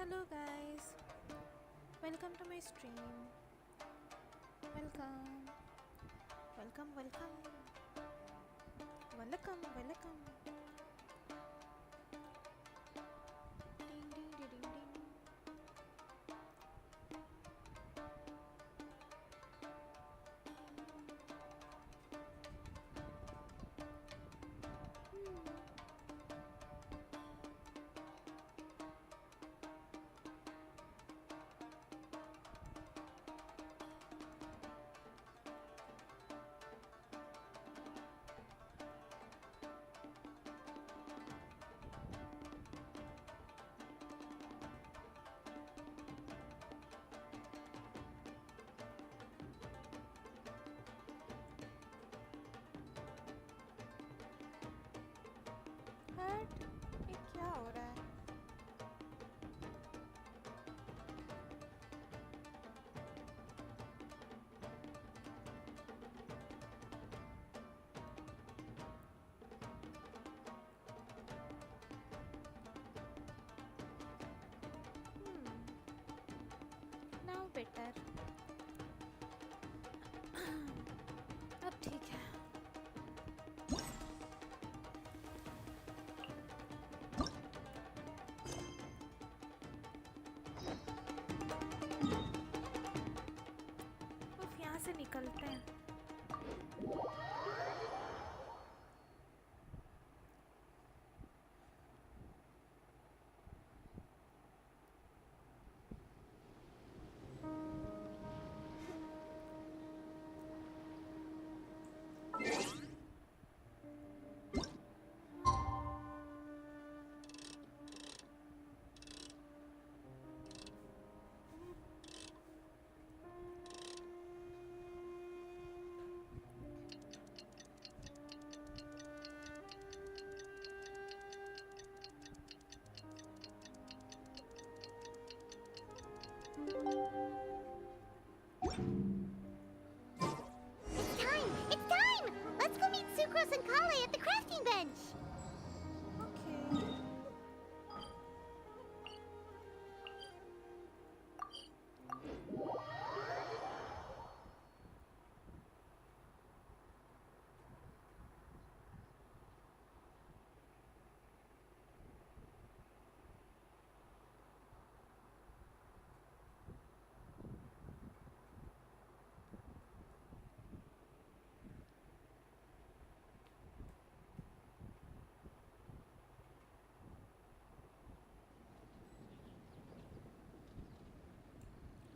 Hello guys, welcome to my stream. Welcome, welcome, welcome, welcome, welcome. Ding ding ding ding ding. हट, ये क्या हो रहा है? Now better. अब ठीक है. उफ, यहाँ से निकलते हैं. It's time! It's time! Let's go meet Sucrose and Kale at the crafting bench! Okay.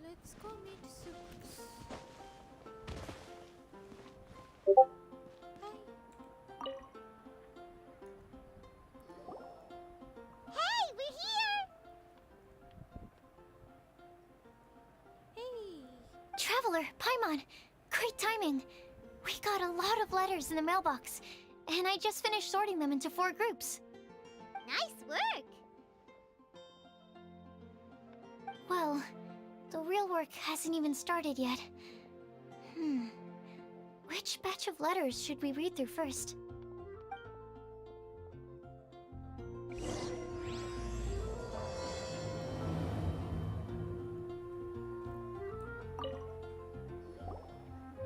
Let's go meet Sucrose. Hi. Hey, we're here! Hey. Traveler, Paimon, great timing. We got a lot of letters in the mailbox, and I just finished sorting them into 4 groups. Nice work! Well, the real work hasn't even started yet. Which batch of letters should we read through first?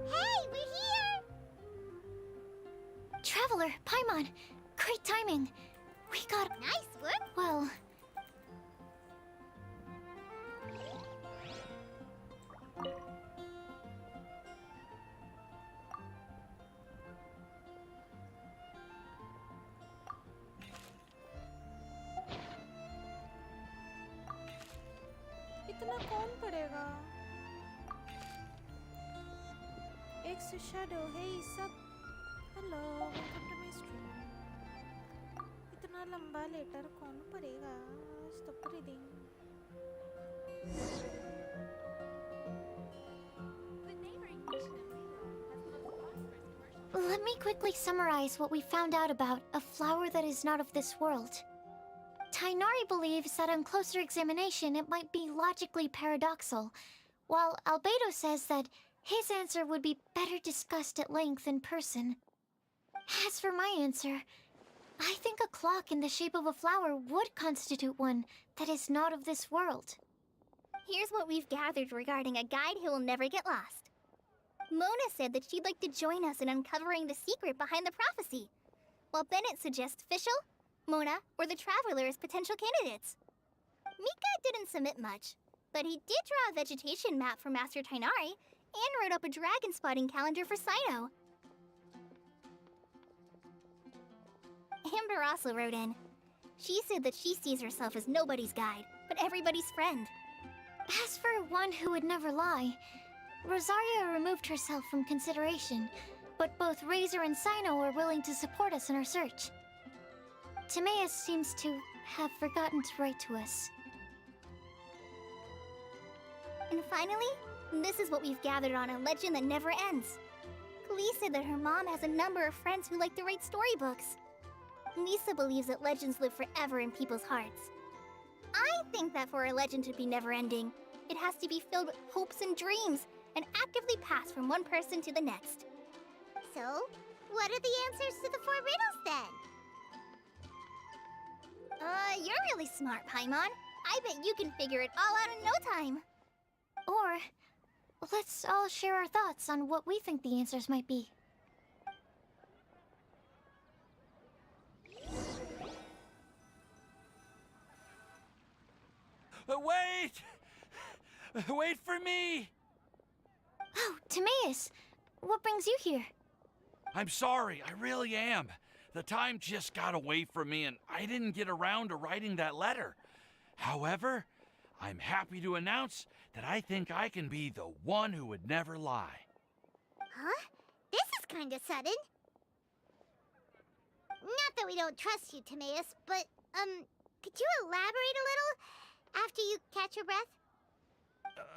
Hey, we're here! Traveler, Paimon, great timing. We got, Nice work! well, इतना कौन पढ़ेगा? X shadow, hey सब. Hello, welcome to my stream. इतना लंबा letter कौन पढ़ेगा? Stop reading. let me quickly summarize what we found out about a flower that is not of this world. Tainari believes that on closer examination it might be logically paradoxal, while Albedo says that his answer would be better discussed at length in person. As for my answer, I think a clock in the shape of a flower would constitute one that is not of this world. Here's what we've gathered regarding a guide who will never get lost. Mona said that she'd like to join us in uncovering the secret behind the prophecy, while Bennett suggests Fischl, Mona, or the Traveler as potential candidates. Mika didn't submit much, but he did draw a vegetation map for Master Tainari and wrote up a dragon spotting calendar for Saito. Amber also wrote in. She said that she sees herself as nobody's guide, but everybody's friend. As for one who would never lie, Rosaria removed herself from consideration, but both Razor and Sino are willing to support us in our search. Timaeus seems to have forgotten to write to us. And finally, this is what we've gathered on a legend that never ends. Klee said that her mom has a number of friends who like to write storybooks. Lisa believes that legends live forever in people's hearts. I think that for a legend to be never-ending, it has to be filled with hopes and dreams, and actively passed from one person to the next. So, what are the answers to the 4 riddles then? You're really smart, Paimon. I bet you can figure it all out in no time. Or, let's all share our thoughts on what we think the answers might be. Wait! Wait for me! Oh, Timaeus! What brings you here? I'm sorry, I really am. The time just got away from me and I didn't get around to writing that letter. However, I'm happy to announce that I think I can be the one who would never lie. Huh? This is kinda sudden. Not that we don't trust you, Timaeus, but, could you elaborate a little after you catch your breath?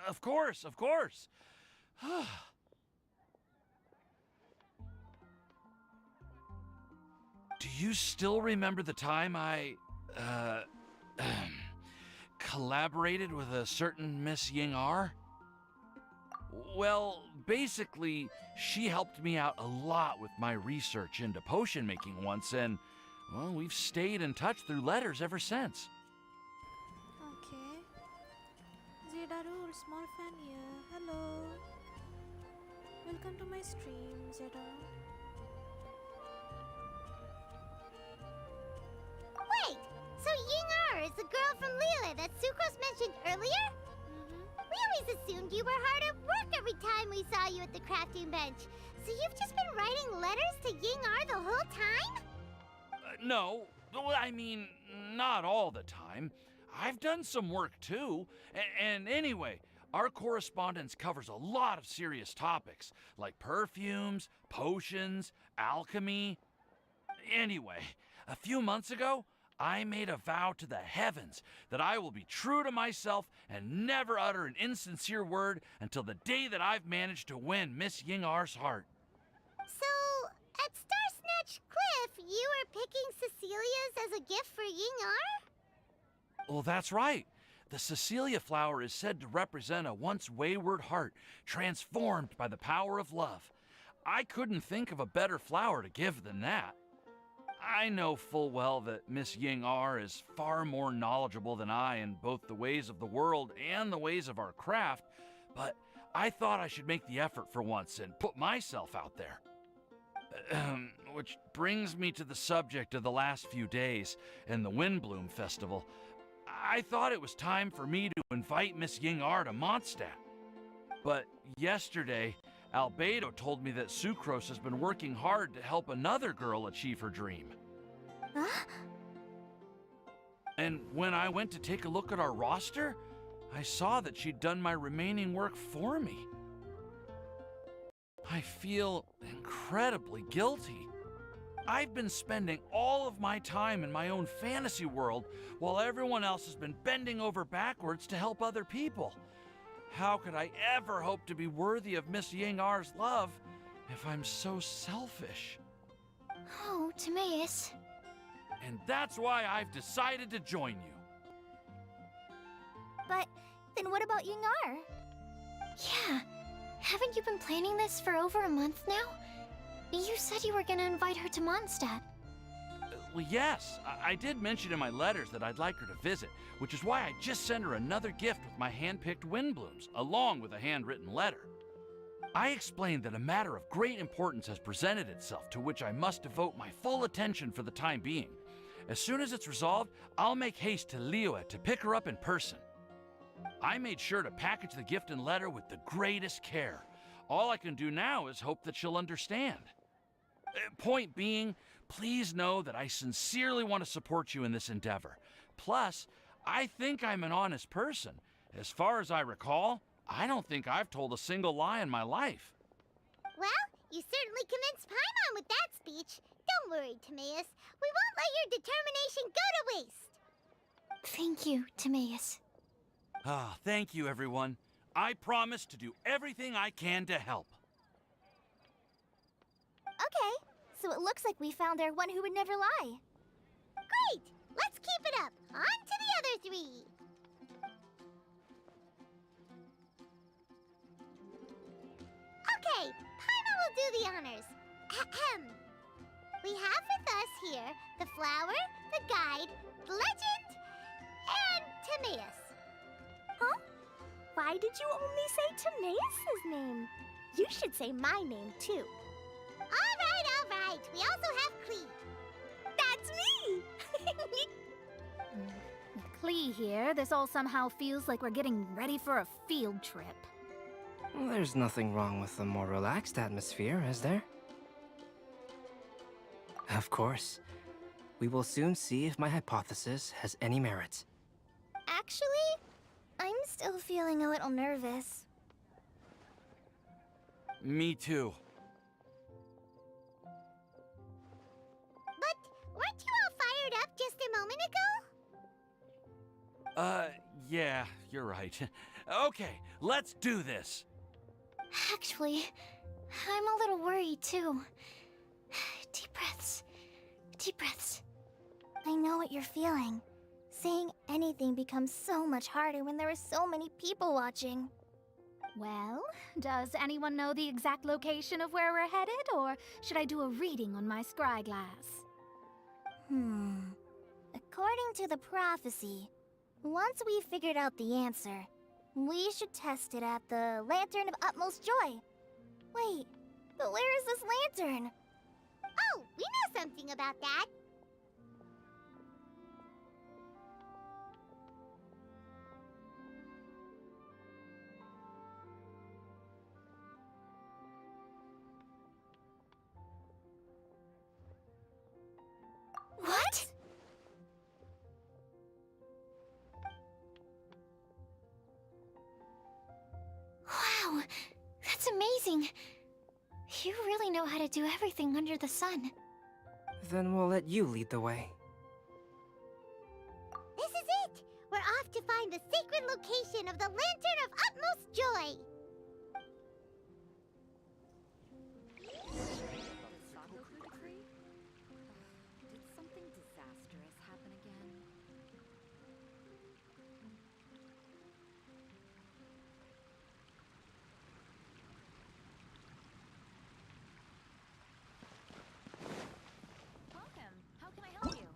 Of course, of course. Do you still remember the time I, collaborated with a certain Miss Ying-ar? Well, basically, she helped me out a lot with my research into potion making once, and, well, we've stayed in touch through letters ever since. Okay. Zedarul, small fan here. Hello. Welcome to my stream, Zedar. Wait! So Ying-ar is the girl from Liyue that Sucrose mentioned earlier? We always assumed you were hard at work every time we saw you at the crafting bench. So you've just been writing letters to Ying-ar the whole time? No, well, I mean, not all the time. I've done some work too. And anyway, our correspondence covers a lot of serious topics, like perfumes, potions, alchemy. Anyway, a few months ago, I made a vow to the heavens that I will be true to myself and never utter an insincere word until the day that I've managed to win Miss Ying-ar's heart. So, at Star Snatch Cliff, you were picking Cecilia's as a gift for Ying-ar? Well, that's right. The Cecilia flower is said to represent a once wayward heart transformed by the power of love. I couldn't think of a better flower to give than that. I know full well that Miss Ying-ar is far more knowledgeable than I in both the ways of the world and the ways of our craft, but I thought I should make the effort for once and put myself out there. Which brings me to the subject of the last few days and the Windbloom Festival. I thought it was time for me to invite Miss Ying-ar to Mondstadt. But yesterday, Albedo told me that Sucrose has been working hard to help another girl achieve her dream. Huh? And when I went to take a look at our roster, I saw that she'd done my remaining work for me. I feel incredibly guilty. I've been spending all of my time in my own fantasy world while everyone else has been bending over backwards to help other people. How could I ever hope to be worthy of Miss Ying-ar's love if I'm so selfish? Oh, Timaeus. And that's why I've decided to join you. But then what about Ying-ar? Yeah. Haven't you been planning this for over a month now? You said you were gonna invite her to Mondstadt. Well, yes, I did mention in my letters that I'd like her to visit, which is why I just sent her another gift with my hand-picked wind blooms, along with a handwritten letter. I explained that a matter of great importance has presented itself to which I must devote my full attention for the time being. As soon as it's resolved, I'll make haste to Liyue to pick her up in person. I made sure to package the gift and letter with the greatest care. All I can do now is hope that she'll understand. Point being, please know that I sincerely want to support you in this endeavor. Plus, I think I'm an honest person. As far as I recall, I don't think I've told a single lie in my life. Well, you certainly convinced Paimon with that speech. Don't worry, Timaeus. We won't let your determination go to waste. Thank you, Timaeus. Ah, thank you, everyone. I promise to do everything I can to help. Okay, so it looks like we found our one who would never lie. Great! Let's keep it up. On to the other three. Okay, Paimon will do the honors. Ahem. We have with us here the flower, the guide, the legend, and Timaeus. Huh? Why did you only say Timaeus' name? You should say my name, too. All right. We also have Klee. That's me! With Klee here, this all somehow feels like we're getting ready for a field trip. There's nothing wrong with a more relaxed atmosphere, is there? Of course. We will soon see if my hypothesis has any merit. Actually, I'm still feeling a little nervous. Me too. But weren't you all fired up just a moment ago? Yeah, you're right. Okay, let's do this. Actually, I'm a little worried too. Deep breaths. Deep breaths. I know what you're feeling. Saying anything becomes so much harder when there are so many people watching. Well, does anyone know the exact location of where we're headed, or should I do a reading on my scry glass? According to the prophecy, once we've figured out the answer, we should test it at the Lantern of Utmost Joy. Wait, but where is this lantern? Oh, we know something about that. What? Wow, that's amazing. You really know how to do everything under the sun. Then we'll let you lead the way. This is it! We're off to find the sacred location of the Lantern of Utmost Joy! Did something disastrous happen again? Welcome. How can I help you?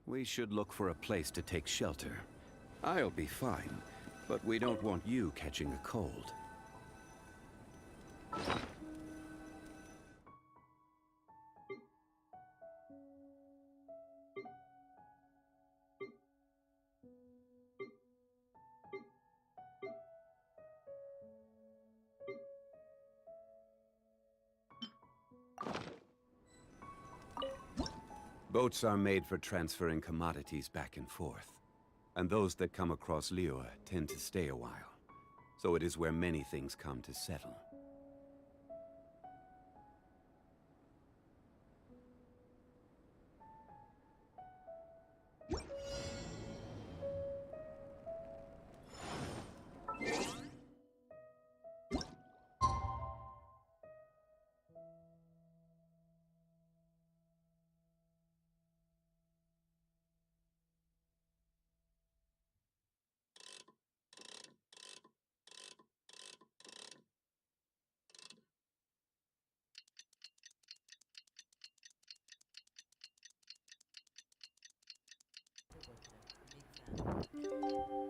We should look for a place to take shelter. I'll be fine, but we don't want you catching a cold. Boats are made for transferring commodities back and forth. And those that come across Liyue tend to stay a while. So it is where many things come to settle.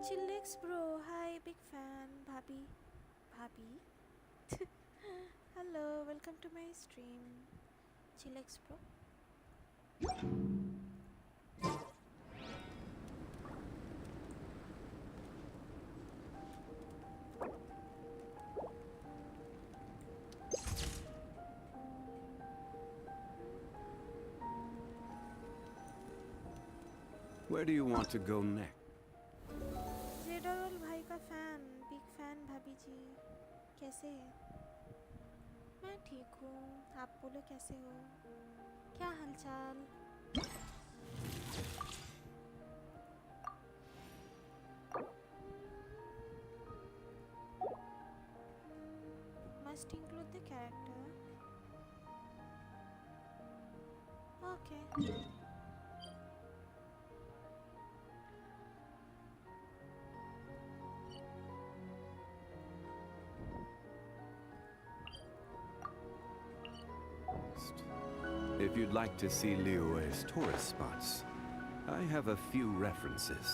Chillax bro, hi, big fan, Bhabhi. Bhabhi? Hello, welcome to my stream. Chillax bro. Where do you want to go next? जेडरल भाई का fan, big fan भाभी जी, कैसे हैं? मैं ठीक हूँ, आप बोलो कैसे हो? क्या हालचाल? Must include the character. Okay. If you'd like to see Liyue's tourist spots, I have a few references.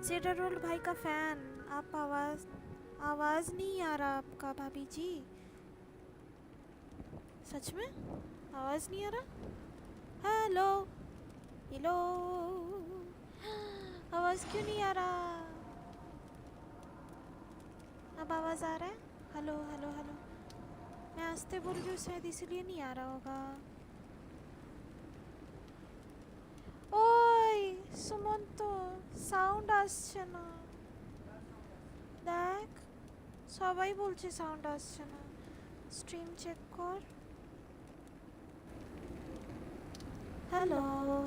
जेडरल भाई का फैन, आप आवाज नहीं आ रहा आपका भाभी जी। सच में आवाज नहीं आ रहा? हेलो हेलो, आवाज क्यों नहीं आ रहा? अब आवाज आ रहा है? हेलो हेलो हेलो, मैं आस्ते बोल रही हूँ, शायद इसीलिए नहीं आ रहा होगा। ওই সুমন্ত, সাউন্ড আসছে না। দেখ, সবাই বলছে সাউন্ড আসছে না। স্ট্রিম চেক কর। হ্যালো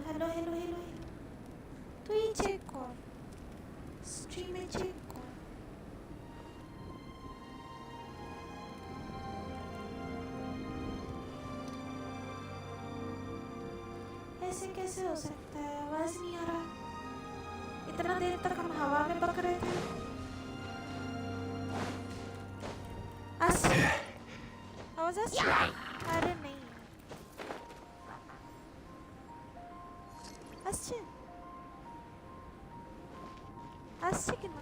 হ্যালো হ্যালো হ্যালো, তুই চেক কর, স্ট্রিমে চেক কর। ऐसे कैसे हो सकता है? आवाज नहीं आ रहा। इतना देर तक हम हवा में पक रहे थे। आवाज अरे नहीं, আসছে আসছে কি না?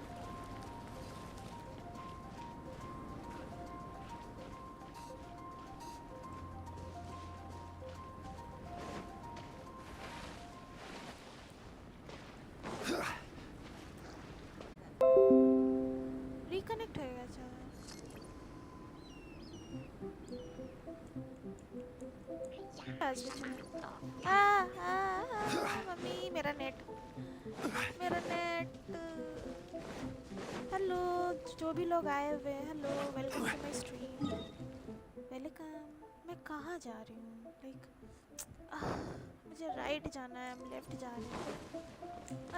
রিকানেক্ট হয়ে গেছে। मम्मी मेरा नेट हेलो जो भी लोग आए हुए हैं, hello, welcome to my stream. Welcome. मैं कहाँ जा रही हूँ? लाइक मुझे राइट जाना है, हम लेफ्ट जा रहे हैं।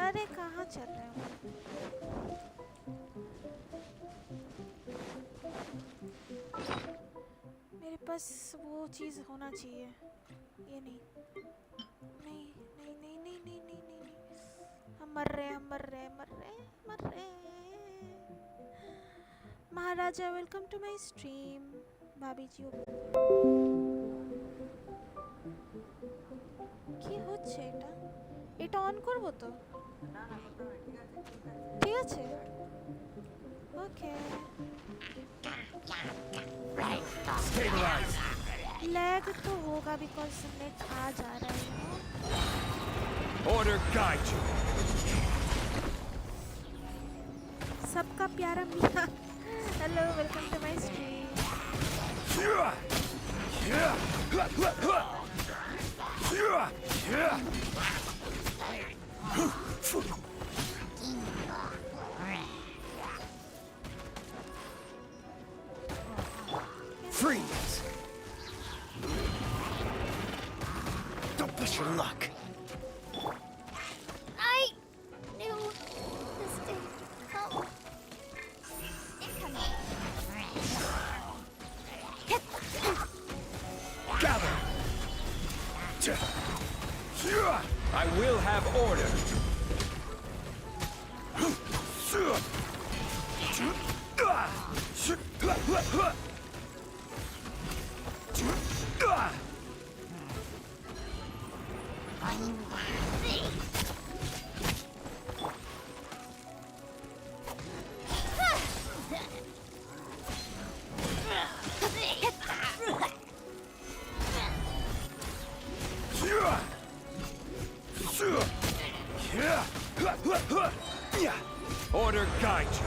अरे कहाँ चल रहे हो? मेरे पास वो चीज़ होना चाहिए। ये नहीं नहीं नहीं नहीं नहीं नहीं नहीं नहीं, नहीं। हम मर रहे हैं, मर रहे हैं, मर रहे हैं, मर रहे हैं। महाराजा वेलकम टू माय स्ट्रीम। भाभी जी কি হচ্ছে এটা? এটা অন করব তো? ঠিক আছে ওকে Stabilize! लैग तो होगा बिकॉज नेट आ जा रहा है Order guide you! सबका प्यारा मिया hello welcome to my stream Freeze! Don't push your luck. I knew this day would come. Incoming. Gather! I will have order! Order guide you!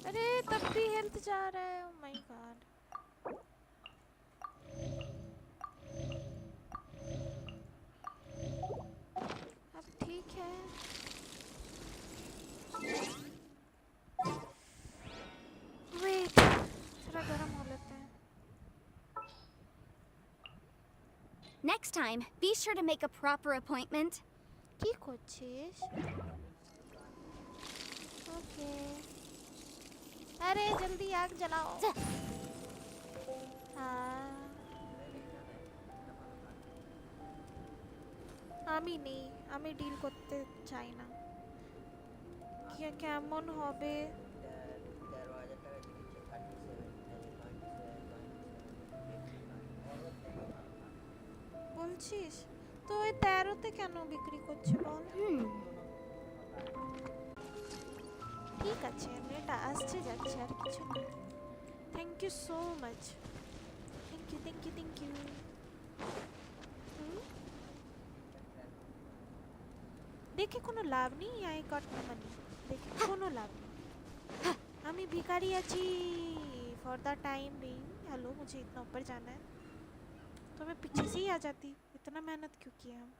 अरे तब भी हेल्थ जा रहा है ओह माय गॉड अब ठीक है वेट थोड़ा गर्म हो लेते हैं Next time, be sure to make a proper appointment. কি করছিস ओके अरे जल्दी आग जलाओ हाँ আমি নেই আমি ডিল করতে চাই না কেমন হবে বলছিস তো ওই 13তে কেন বিক্রি করছে বল ঠিক আছে নেটা আসছে যাচ্ছে আর কিছু না thank you so much thank you thank you thank you দেখে কোনো লাভ নেই আই গট নো মানি দেখে কোনো লাভ নেই আমি भिखारी আছি for the time being hello मुझे इतना ऊपर जाना है तो मैं पीछे से ही आ जाती इतना मेहनत क्यों किया हम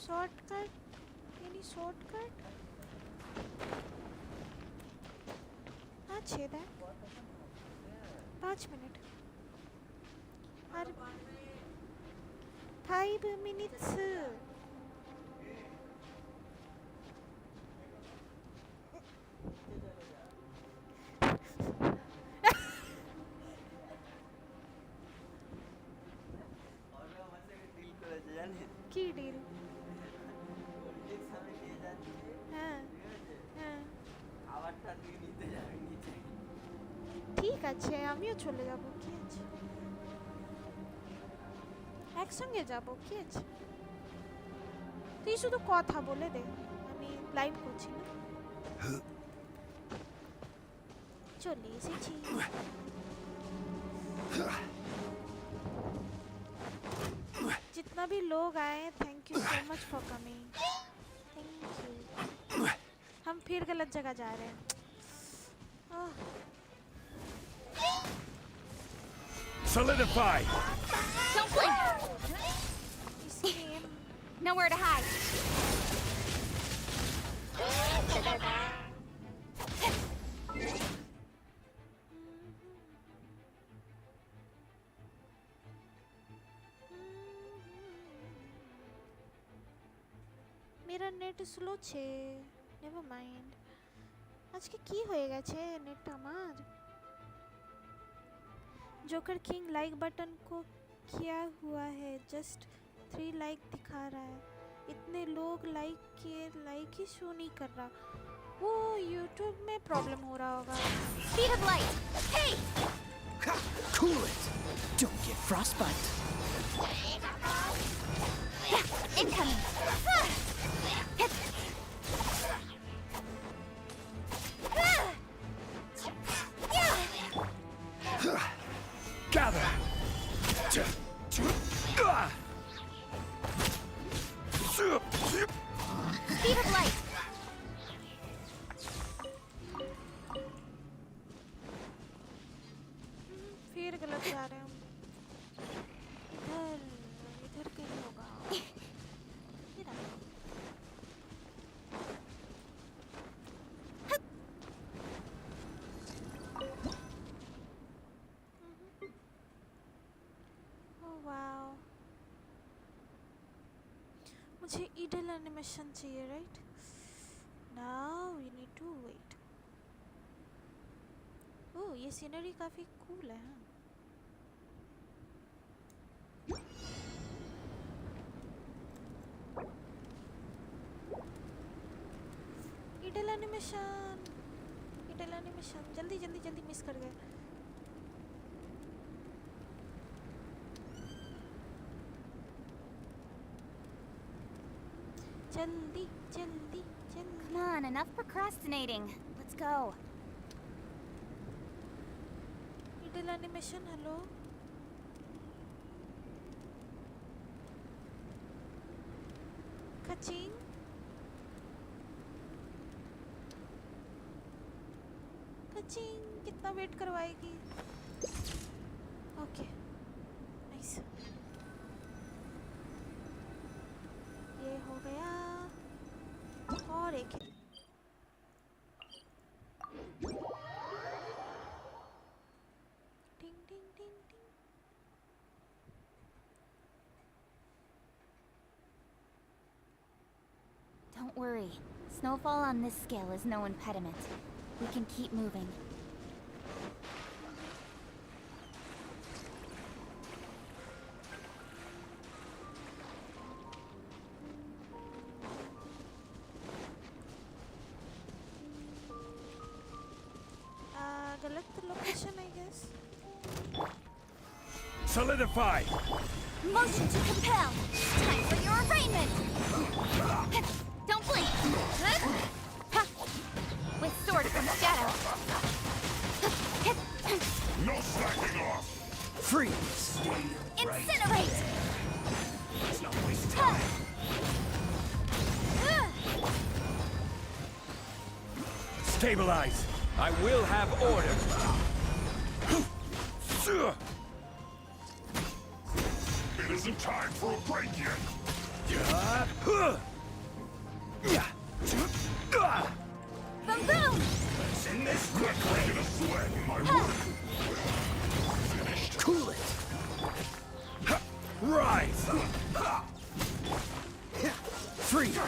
शॉर्टकट यानी शॉर्टकट हाँ छेद है 5 मिनट और 5 minutes কি ডিল হ্যাঁ হ্যাঁ ঠিক আছে আমিও চলে যাব কি আছে একসঙ্গে যাব কি আছে তুই শুধু কথা বলে দে আমি লাইভ করছি না চলে এসেছি जितना भी लोग आए thank you so much for coming thank you हम फिर गलत जगह जा रहे हैं Solidify! Don't blink! इस गेम Nowhere to hide. मेरा नेट स्लो छे नेवर माइंड আজকে কি হয়ে গেছে নেটটা আমার? जोकर किंग लाइक बटन को क्या हुआ है? जस्ट 3 लाइक दिखा रहा है। इतने लोग लाइक किए, लाइक ही शो नहीं कर रहा। वो यूट्यूब में प्रॉब्लम हो रहा होगा। Speed of light! Hey! Cool it! Don't get frostbite! Incoming! Gather! Speed of light! फिर गलत जा रहे हैं हम। इधर इधर कहीं होगा। इधर आ। ओह वाओ, मुझे ईडल एनिमेशन चाहिए, right? Now we need to wait. Oh, ये सीनरी काफी कूल है। हाँ, ईडल एनिमेशन, ईडल एनिमेशन, जल्दी जल्दी जल्दी मिस कर गए। जल्दी जल्दी जल्दी। Come on, enough procrastinating. Let's go. Idle animation, hello. Kaching kaching, कितना वेट करवाएगी? Okay, nice. ये हो गया, और एक है। टिंग टिंग टिंग टिंग। Don't worry. Snowfall on this scale is no impediment. We can keep moving. गलत location, I guess. Solidify! Motion to compel! Time for your arraignment! Don't blink! With sword from shadow! No slacking off! Freeze! Incinerate! Let's not waste time! Stabilize! I will have order! It isn't time for a break yet! Boom boom! Let's end this quickly! I'm gonna sweat in my work! Finished! Cool it! Rise! Freeze!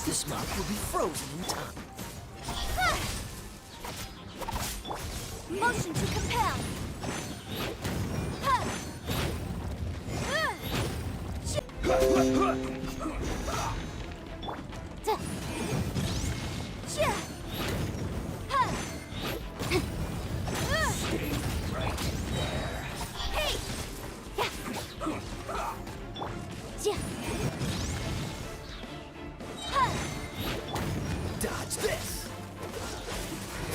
This mop will be frozen in time. Motion to compel! Dodge this!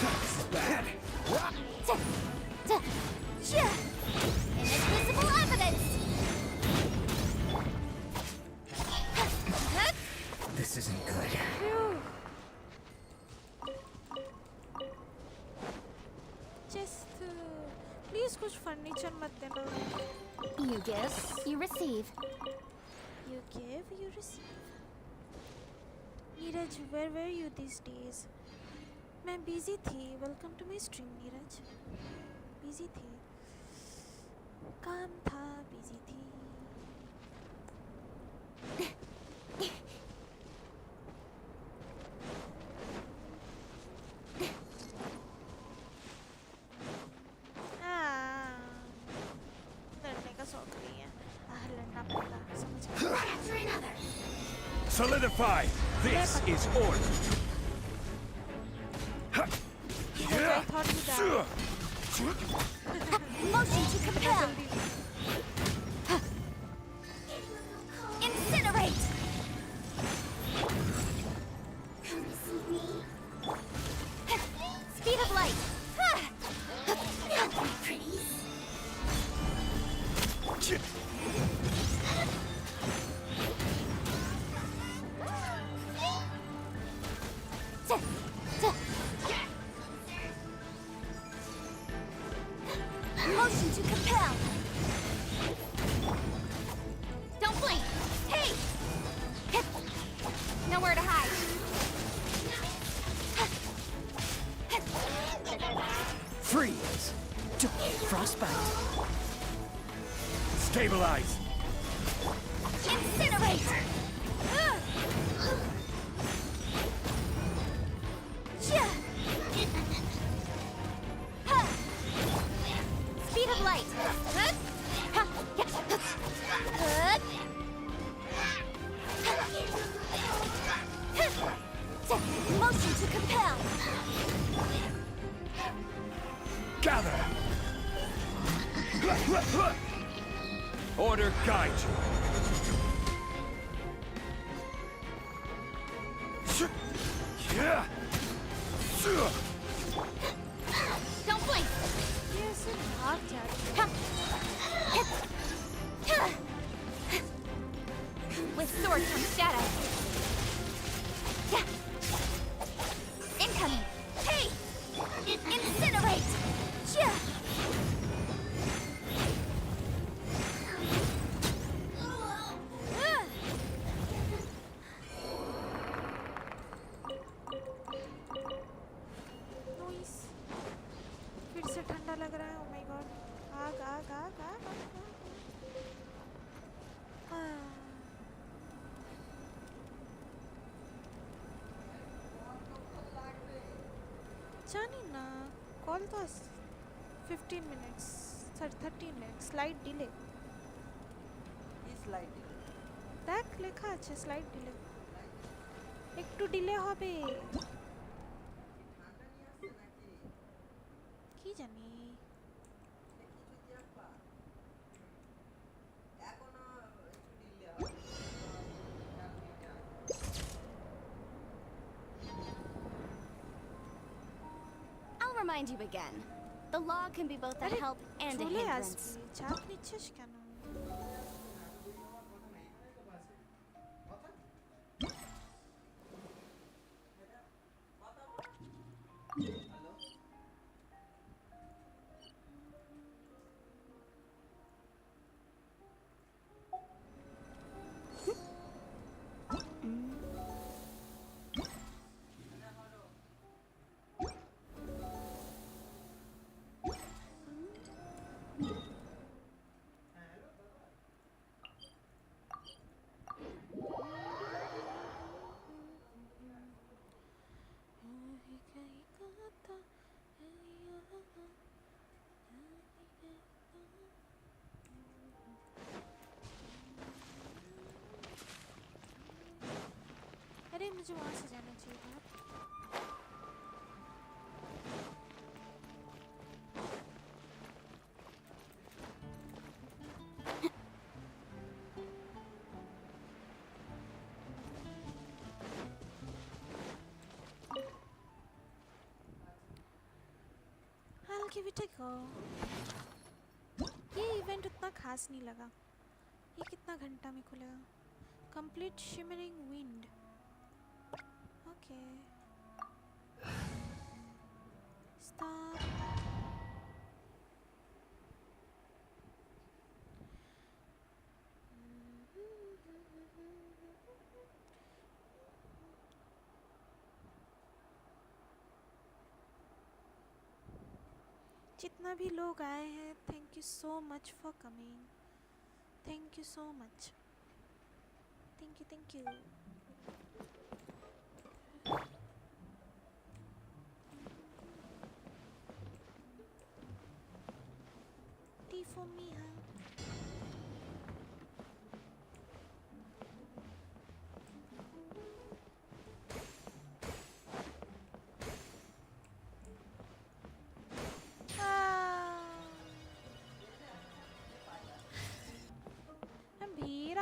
This is bad! Invisible evidence! This isn't good. Just please कुछ furniture मत देना। You give, you receive. You give, you receive. Neeraj, where were you these days? मैं busy थी। Welcome to my stream, Neeraj. busy थी, काम था, busy थी। शौक नहीं है। लड़ना पड़ेगा, समझ गए? Solidify! This is order! I thought you died. Motion to compel! Incinerate! Speed of light! Motion to compel! Don't blink! Hey! Nowhere to hide! Freeze! Frostbite. Stabilize! Incinerate! Speed of light! Motion to compel! Gather! Order guide you! Yeah! Don't blink! ये ऐसे भाग जाती है। With sword comes shadow. Incoming! Hey! Incinerate! Noise. फिर से ठंडा लग रहा है। Oh my god. आग आग आग आग आग, आग। जानी ना कॉल तो 15 minutes, 13 minutes, slight delay. দেখ লেখা আছে slight delay. একটু ডিলে হবে। কি জানি। I'll remind you again. The law can be both a আরে help and a চলে hindrance. আসবি, চাপ নিচ্ছিস কেন? अरे मुझे वहां से जाना चाहिए था। I'll give it a go. ये इवेंट उतना खास नहीं लगा। ये कितना घंटा में खुलेगा? Complete shimmering wind. Okay. Stop. जितना भी लोग आए हैं, thank you so much for coming. Thank you so much. Thank you thank you. T for me, हाँ।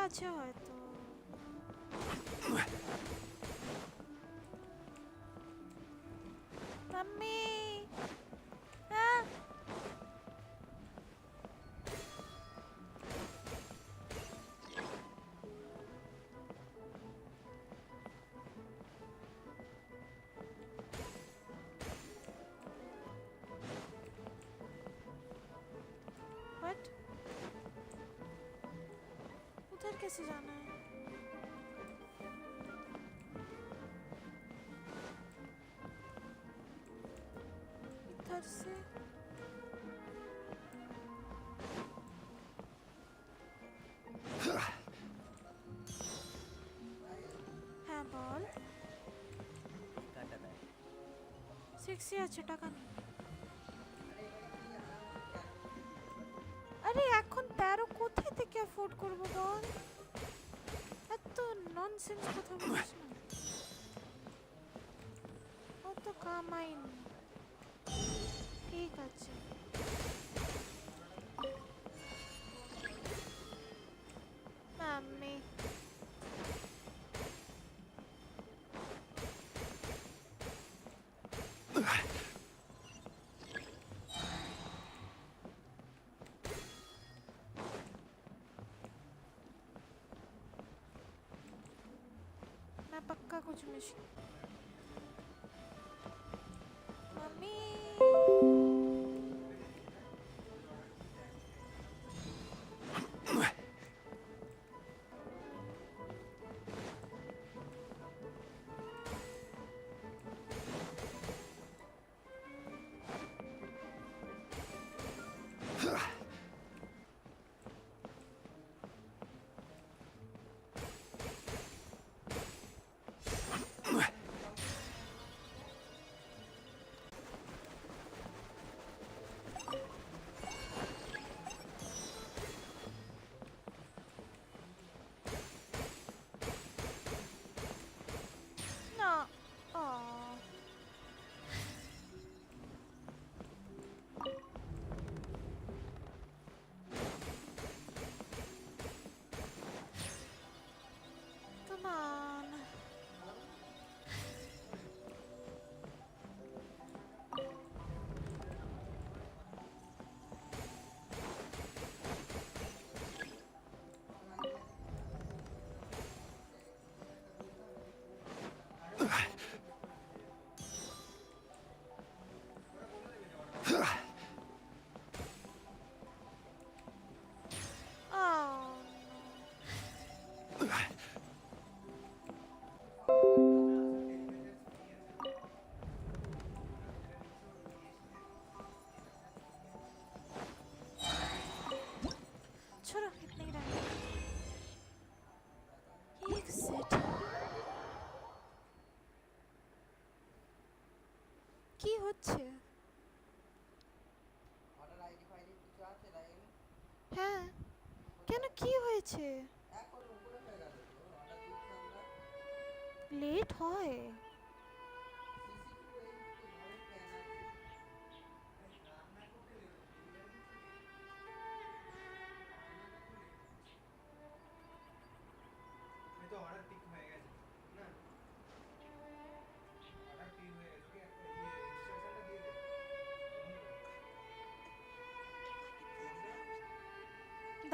আছে হয়তো। মাম্মি হ্যাঁ व्हाट उधर कैसे जाना है? इधर से হ্যাঁ বল। 60 আছে টাকা নেই। আরে এখন 13 কোথায় থেকে অ্যাফোর্ড করবো বল? এত ননসেন্স কথা বলিস না। অত কামাই নেই। ঠিক আছে মাম্মি मैं पक्का कुछ miss mummy no oh come on oh छोड़ो इतने ही रहने दो। एक सेट কি হচ্ছে? হ্যাঁ কেন কি হয়েছে? লেট হয়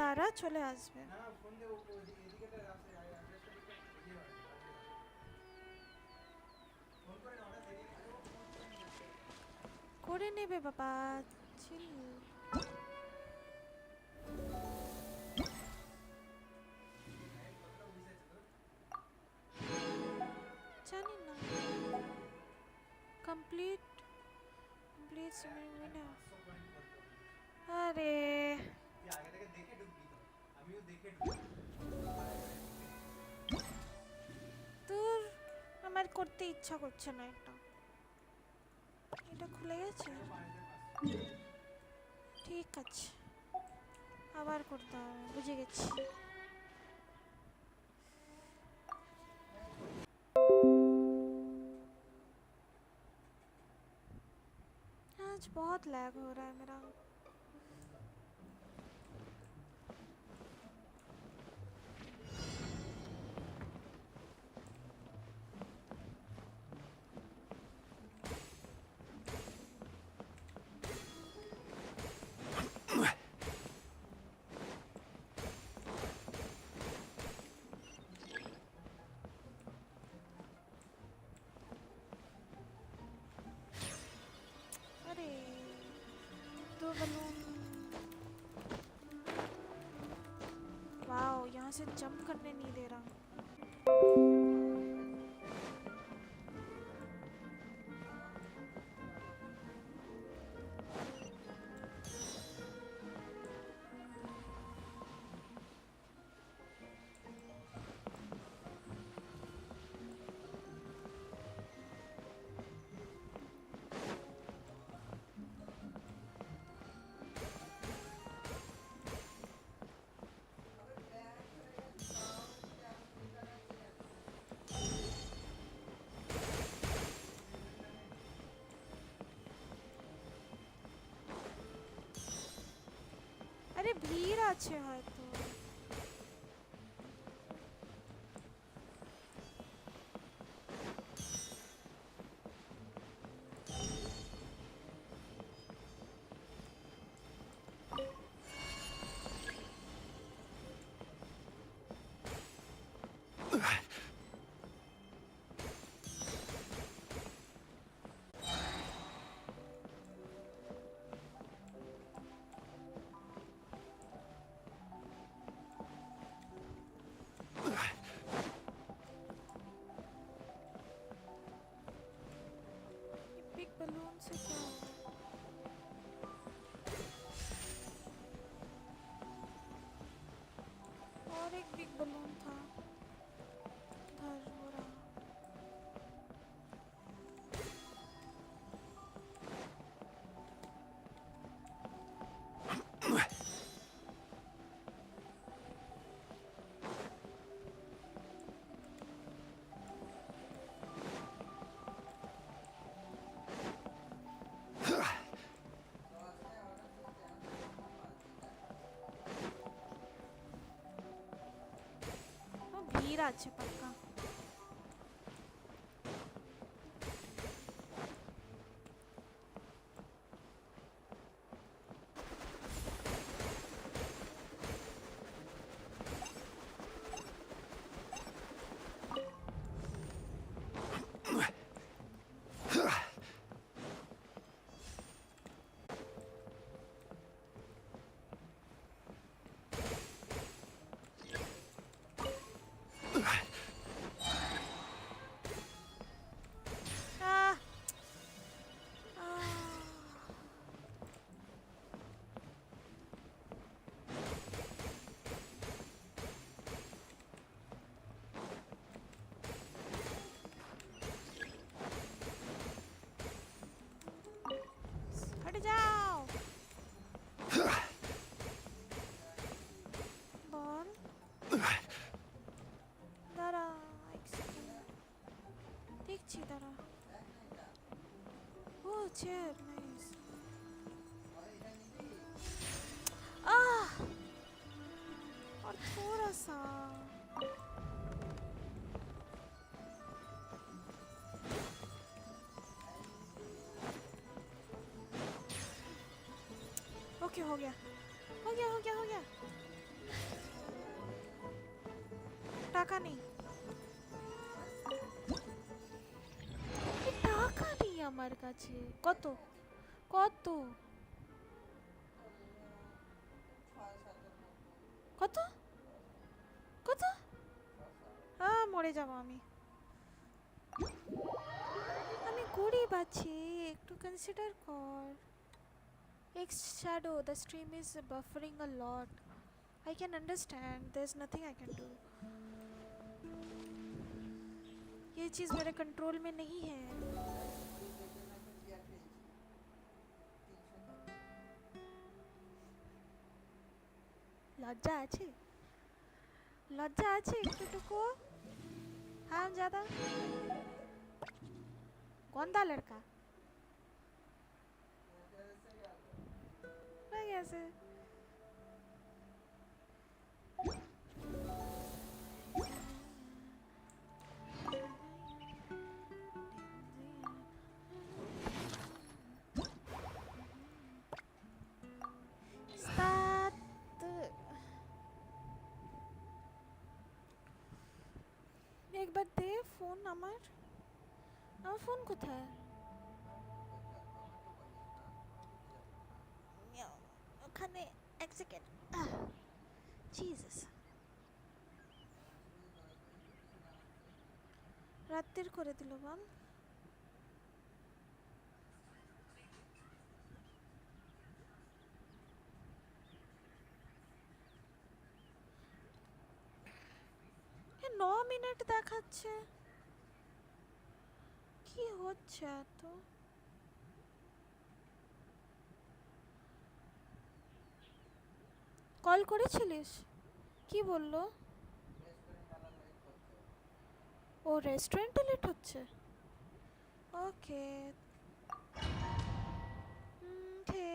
দাঁড়া চলে আসবে। করে নেবে বাবা চিল জানি না কমপ্লিট কমপ্লিট সুমেরু না আরে তোর আমার করতে ইচ্ছা করছে না এটা এটা খুলে গেছে ঠিক আছে আবার করতে হবে বুঝে গেছি आज बहुत लैग हो रहा है मेरा बलून। वाओ, यहाँ से जंप करने नहीं दे रहा। अरे भीड़ আছে হয়তো। बिग बलून से क्या होगा? और एक बिग बलून था उधर हो रहा। भीड़ আছে पक्का। हट जाओ। बॉल दारा एक सेकंड देखছি दारा। ओ चेयर नाइस। और थोड़ा सा ओके हो गया हो गया हो गया हो गया। টাকা নেই টাকা নেই আমার কাছে। কত কত কত কত মরে যাব আমি। আমি গরিব আছি, একটু কনসিডার কর। X shadow, the stream is buffering a lot. I can understand, there's nothing I can do. ये चीज़ मेरे कंट्रोल में नहीं है। लज्जा আছে लज्जा আছে একটুটুকু। हाँ ज़्यादा गंदा लड़का कैसे। একবার দে ফোন আমার ফোন কোথায়? এখানে এক সেকেন্ড জিসাস রাত্রির করে দিল বল এ 9 মিনিট দেখাচ্ছে কি হচ্ছে এত কল করেছিলিস কি বললো ও রেস্টুরেন্টে লেট হচ্ছে ওকে ওকে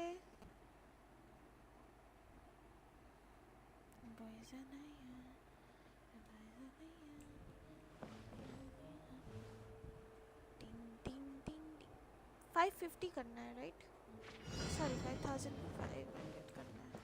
$550 करना है राइट सॉरी 5500 करना है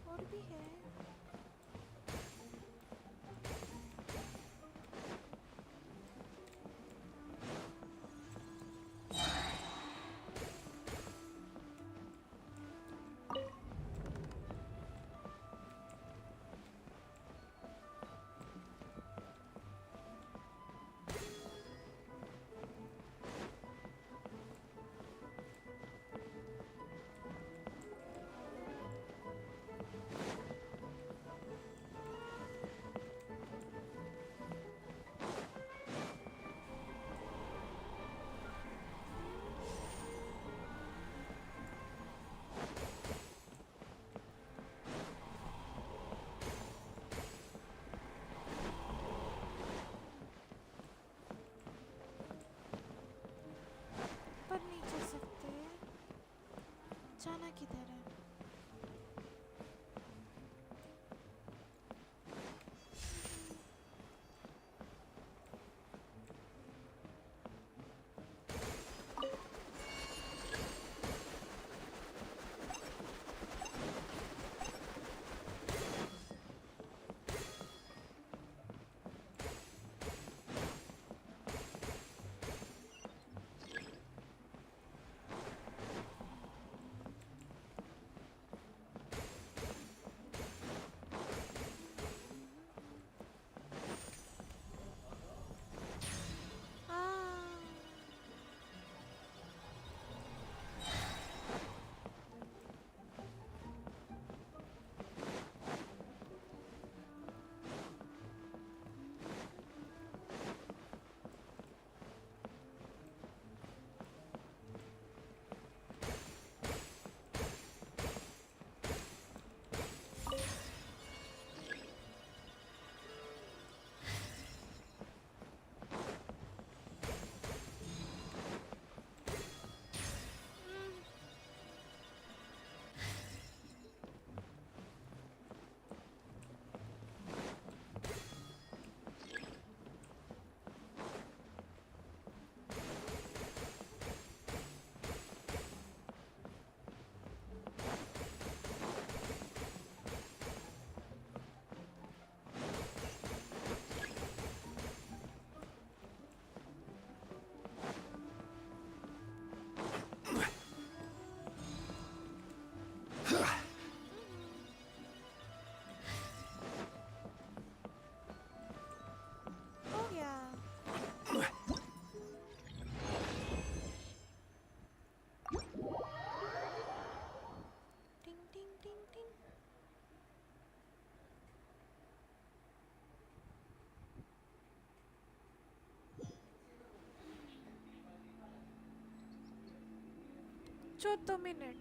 और भी है 14 মিনিট।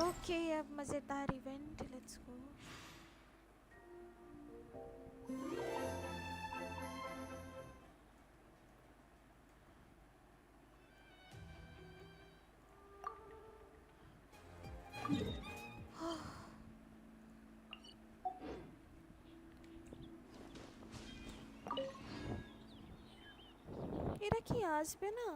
ओके, अब मजेदार इवेंट, लेट्स गो। এরা কি আসবে না?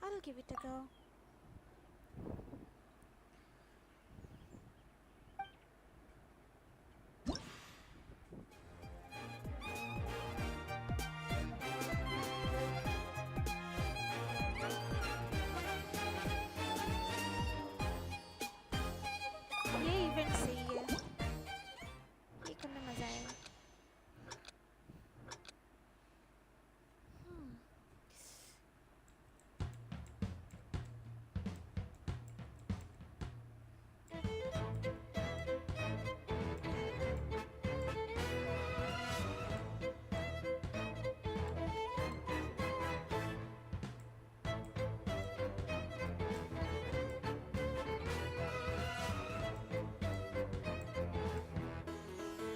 I'll give it a go. ये इवेंट सही है, ये करने मजा आएगा।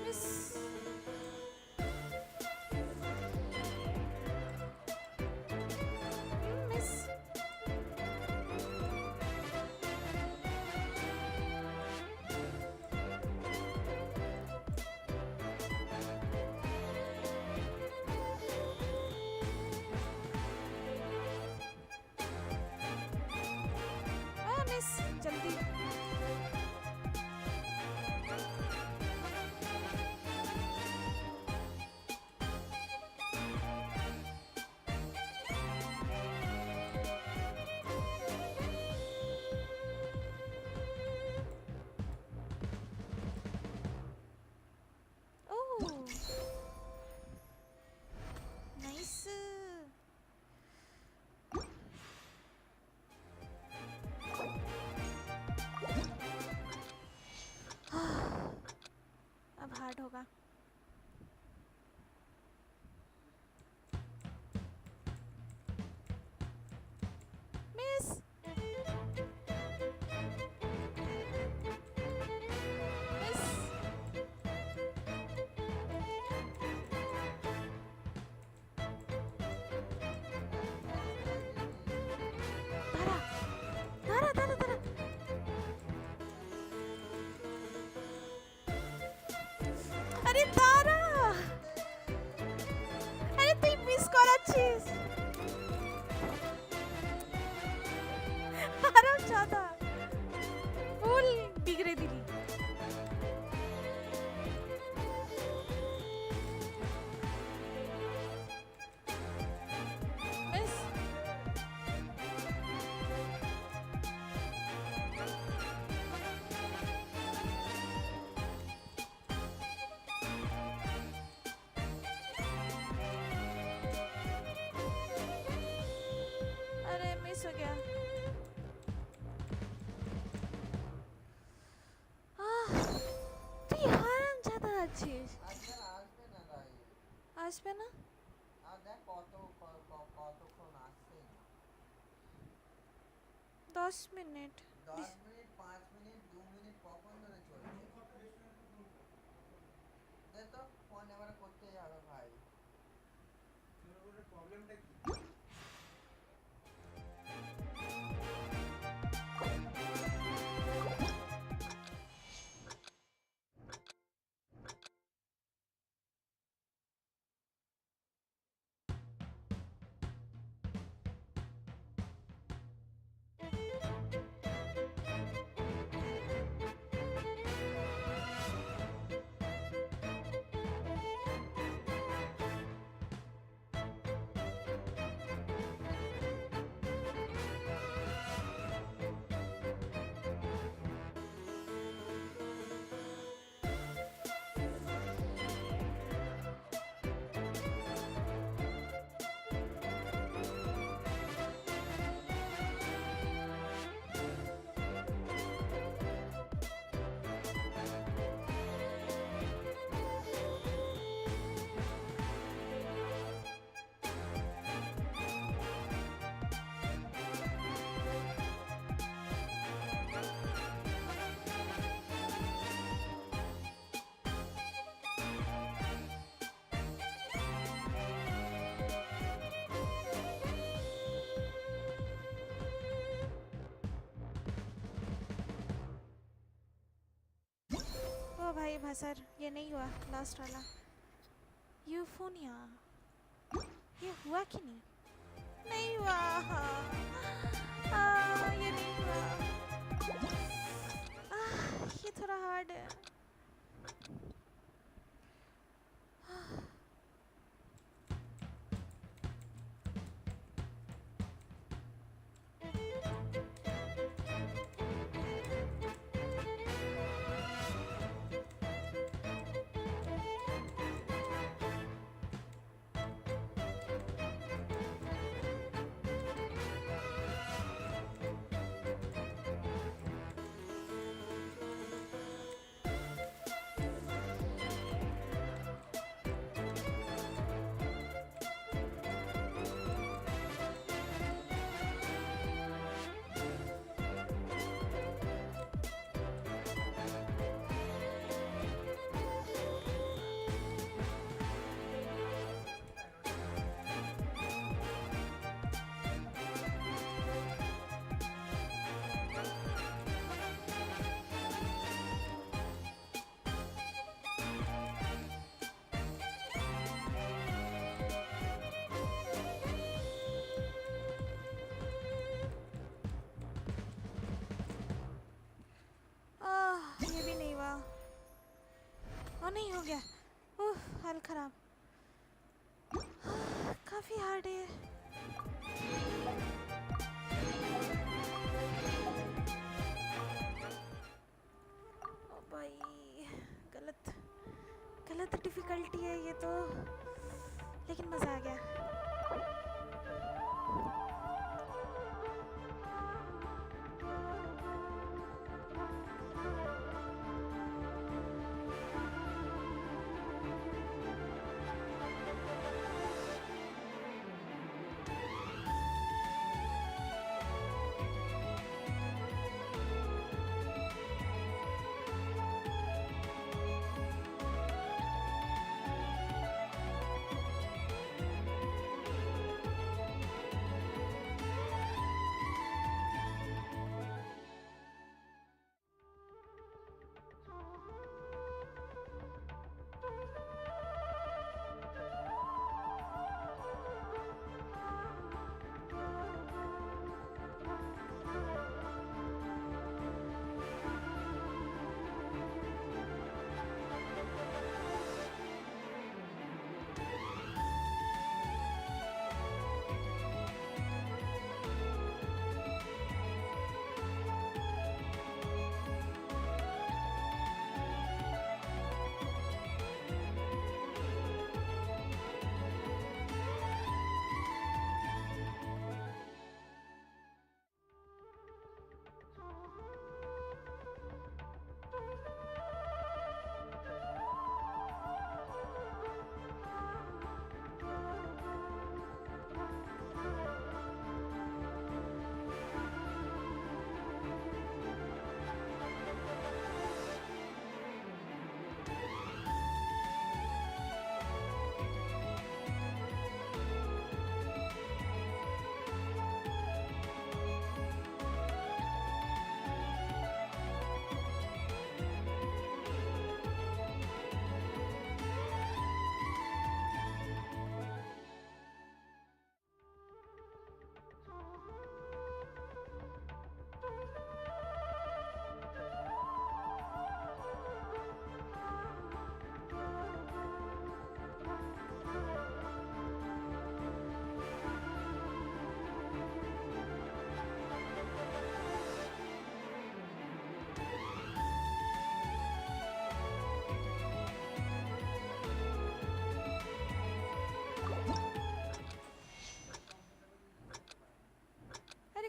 मिस मिस मिस जल्दी। Oh nice. अब हार्ड होगा। मिस मिस धारा धारा धारा धारा। अरे धारा, अरे তুই মিস করাচ্ছিস। আরো জাদা ফুল বিগড়ে দিলি। মিস अरे मिस हो गया। তুই হারাম জাদা আছিস। আসবে না? 10 মিনিট। सर, ये नहीं हुआ लास्ट वाला। यूफोनिया, ये हुआ कि नहीं? नहीं हुआ। ये नहीं हुआ। ये थोड़ा हार्ड है। ये भी नहीं हुआ। और नहीं हो गया। हाल खराब। काफी हार्ड है। ओ भाई, गलत गलत डिफिकल्टी है ये तो, लेकिन मजा आ गया।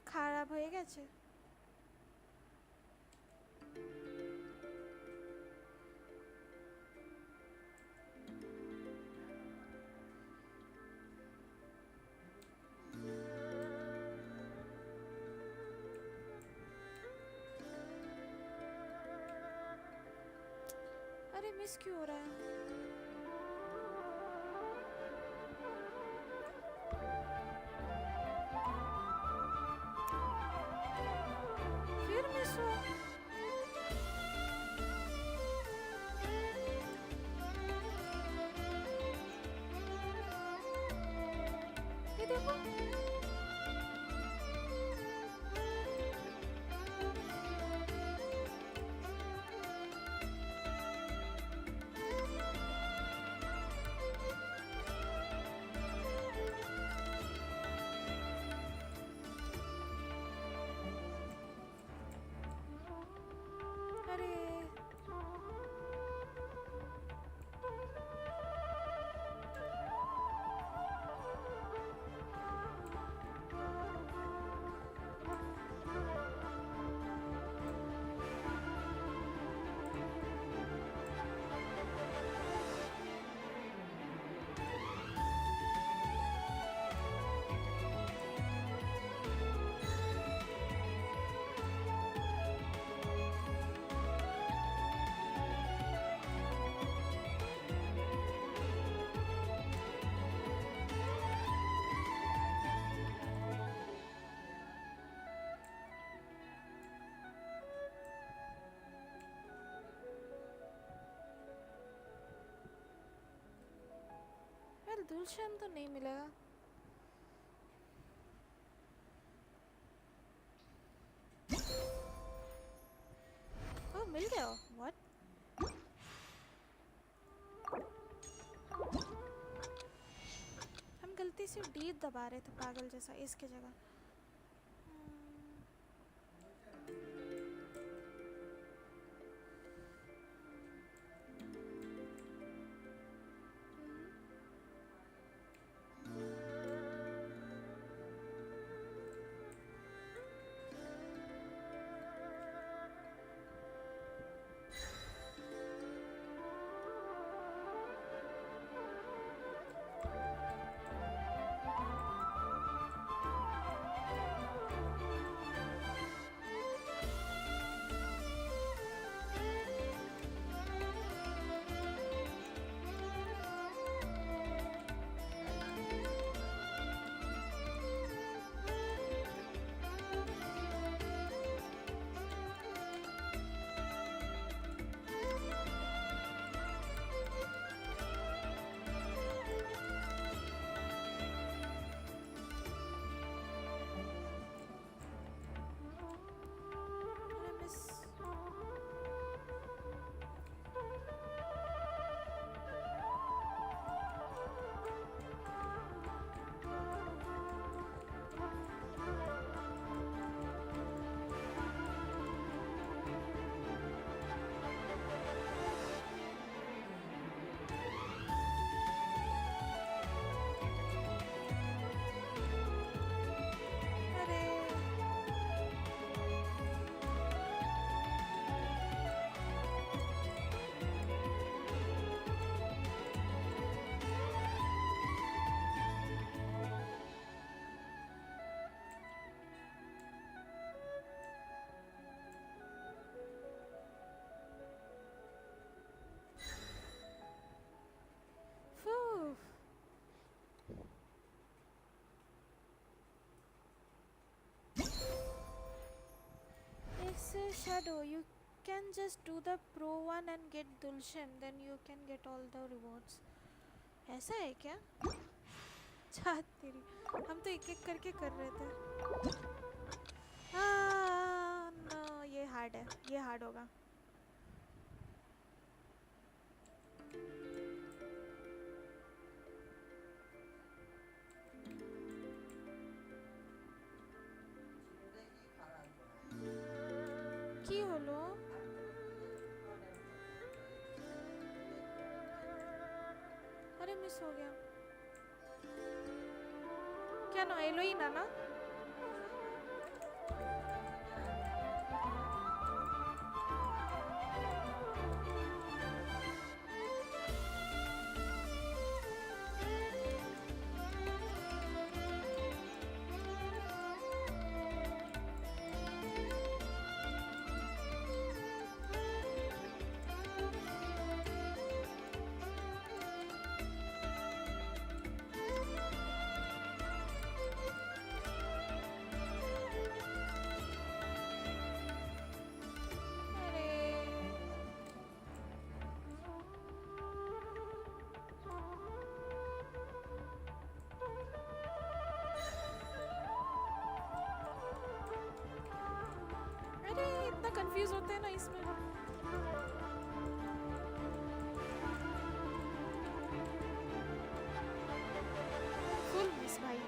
খারাপ হয়ে গেছে। अरे मिस क्यों हो रहा है? फिर मिस हुआ। दुलशन तो नहीं मिलेगा। ओ मिल गया। व्हाट? हम गलती से डी दबा रहे थे पागल जैसा इसके जगह। Shadow, you can just do the pro one and get Dulshan, then you can get all the rewards. ऐसा है क्या? चाहत तेरी, हम तो एक एक करके कर रहे थे। नो, ये हार्ड है, ये हार्ड होगा। কি হলো? अरे मिस हो गया। क्या ना एलोई ना? इतना कंफ्यूज होते हैं ना इसमें। फुल मिस भाई।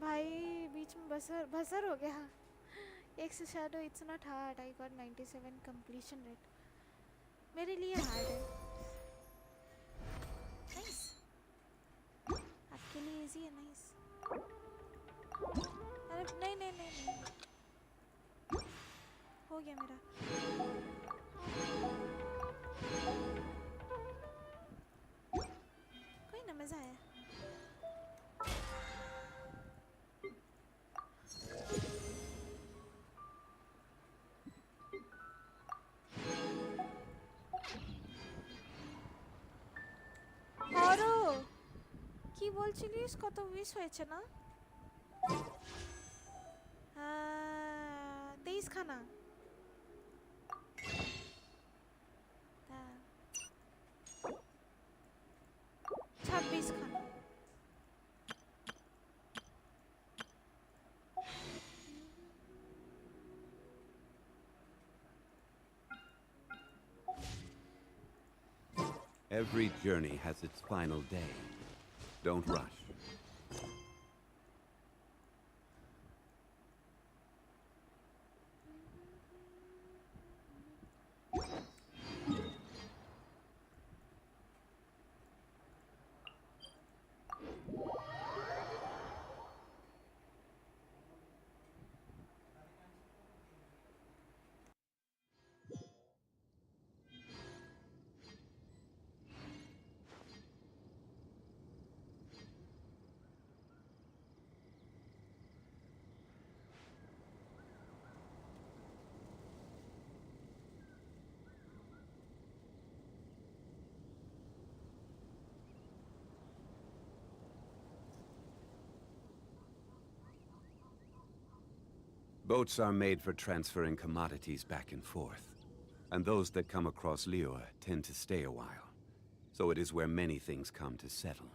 भाई बीच में बसर हो गया। X shadow it's not hard, I got 97 completion rate. मेरे लिए हार्ड है। नाइस, आपके लिए इजी है। नाइस। अरे नहीं नहीं नहीं नहीं, हो गया मेरा। कोई ना, मज़ा आया। বলছিলিস কত উইশ হয়েছে না? 23 খানা। হ্যাঁ, 26 খানা। Every journey has its final day. Don't rush. Boats are made for transferring commodities back and forth. And those that come across Lior tend to stay a while. So it is where many things come to settle.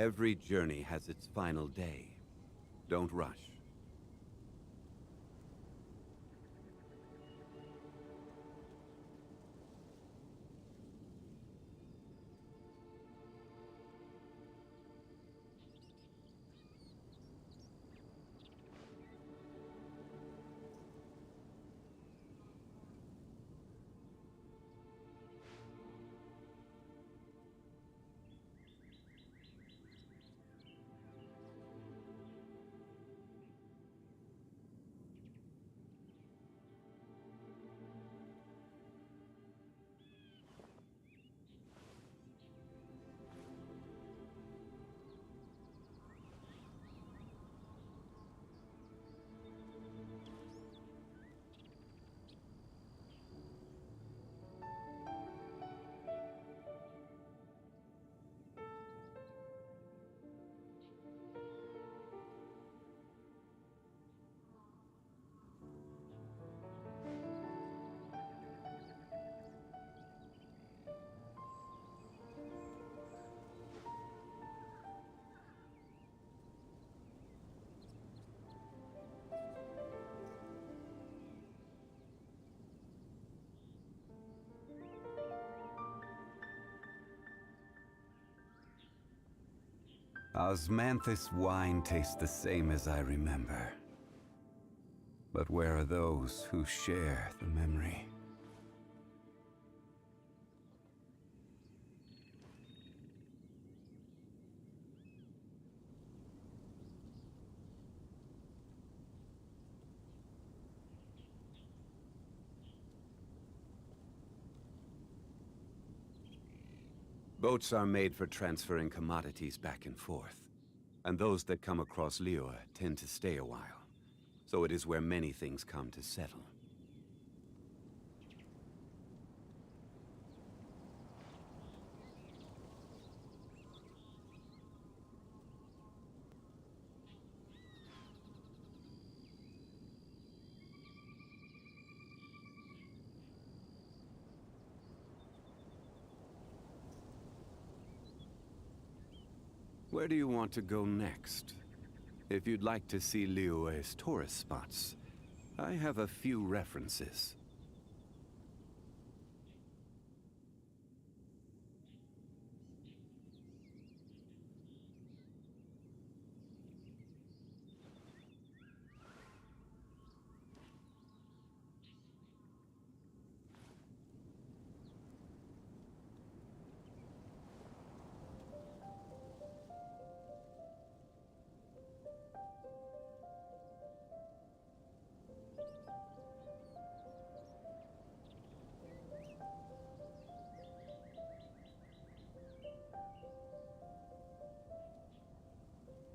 Every journey has its final day. Don't rush. Osmanthus wine tastes the same as I remember. But where are those who share the memory? Boats are made for transferring commodities back and forth. And those that come across Lior tend to stay a while. So it is where many things come to settle. Where do you want to go next? If you'd like to see Liyue's tourist spots, I have a few references.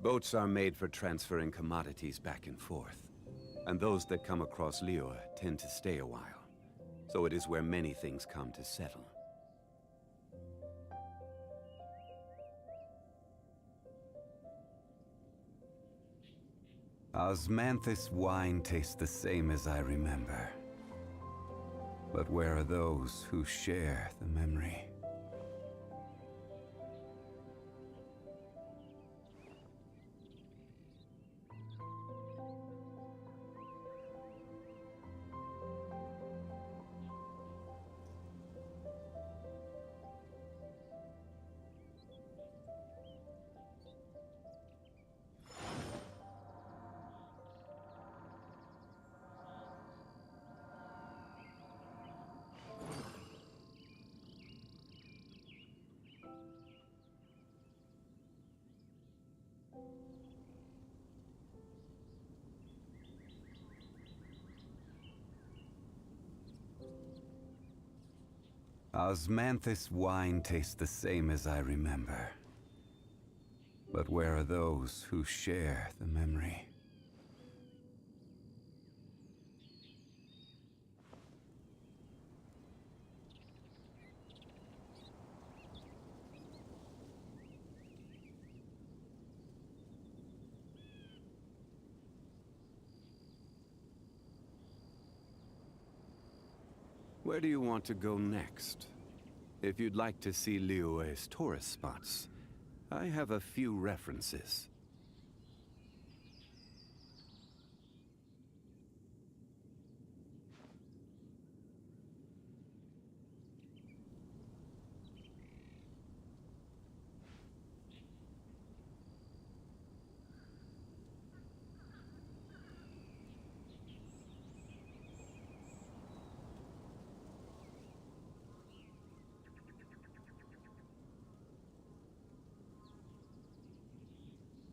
Boats are made for transferring commodities back and forth, and those that come across Liyue tend to stay a while. So it is where many things come to settle. Osmanthus wine tastes the same as I remember. But where are those who share the memory? Osmanthus wine tastes the same as I remember. But where are those who share the memory? Where do you want to go next? If you'd like to see Liyue's tourist spots, I have a few references.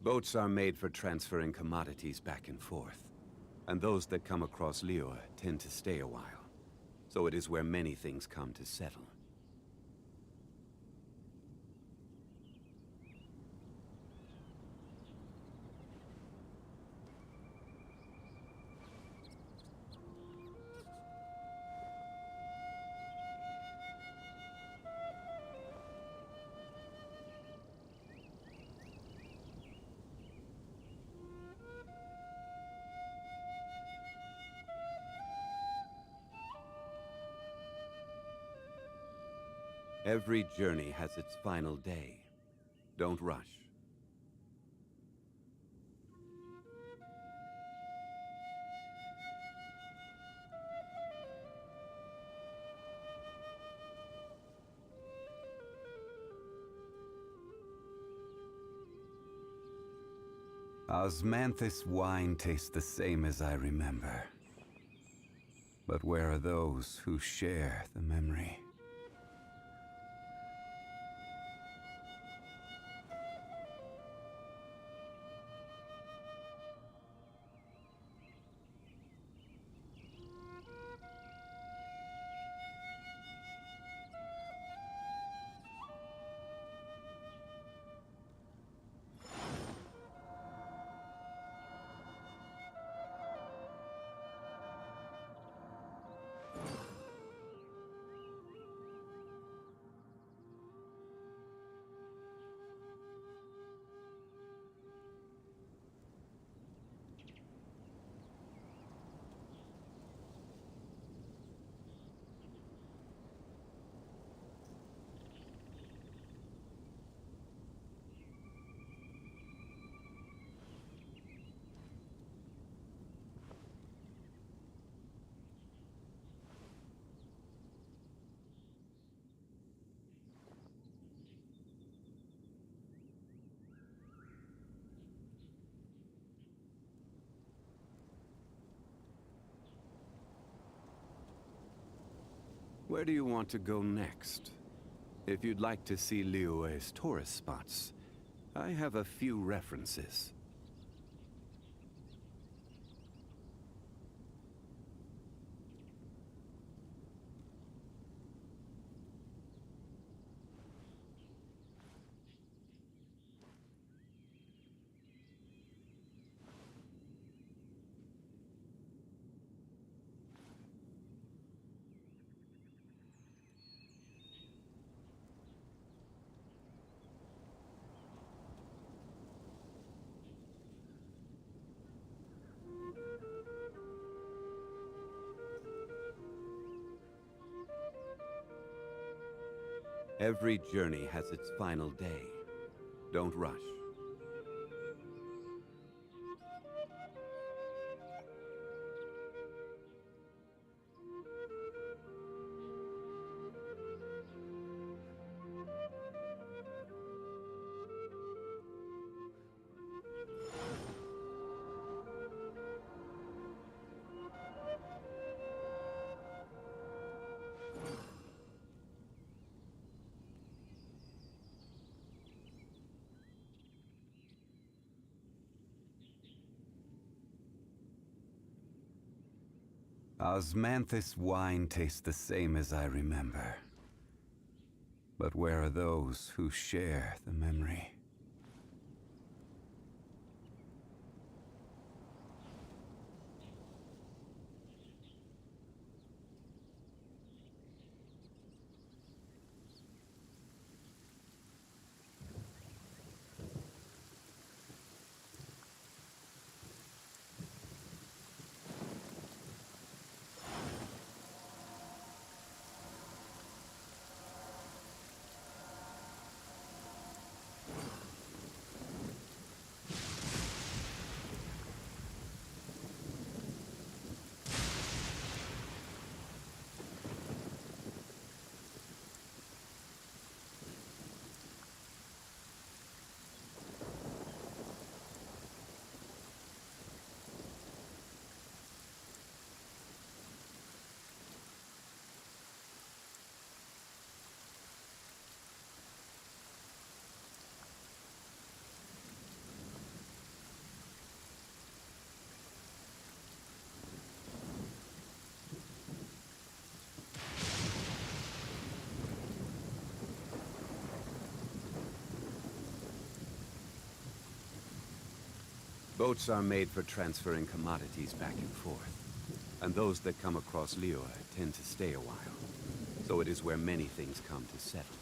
Boats are made for transferring commodities back and forth, and those that come across Liyue tend to stay a while. So it is where many things come to settle. Every journey has its final day. Don't rush. Osmanthus wine tastes the same as I remember. But where are those who share the memory? Where do you want to go next? If you'd like to see Liyue's tourist spots, I have a few references. Every journey has its final day. Don't rush. Osmanthus wine tastes the same as I remember. But where are those who share the memory? Boats are made for transferring commodities back and forth. And those that come across Liyue tend to stay a while. So it is where many things come to settle.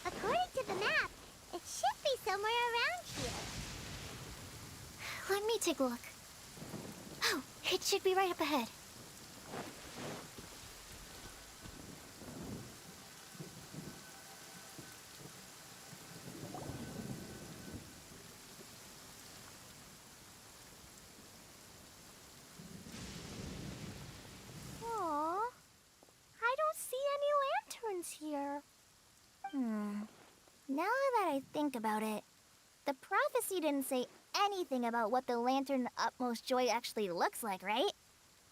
According to the map, it should be somewhere around here. Let me take a look. Oh, it should be right up ahead. Aww. I don't see any lanterns here. Now that I think about it, the prophecy didn't say anything about what the Lantern Utmost Joy actually looks like, right?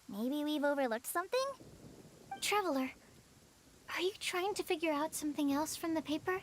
Maybe we've overlooked something? Traveler, are you trying to figure out something else from the paper?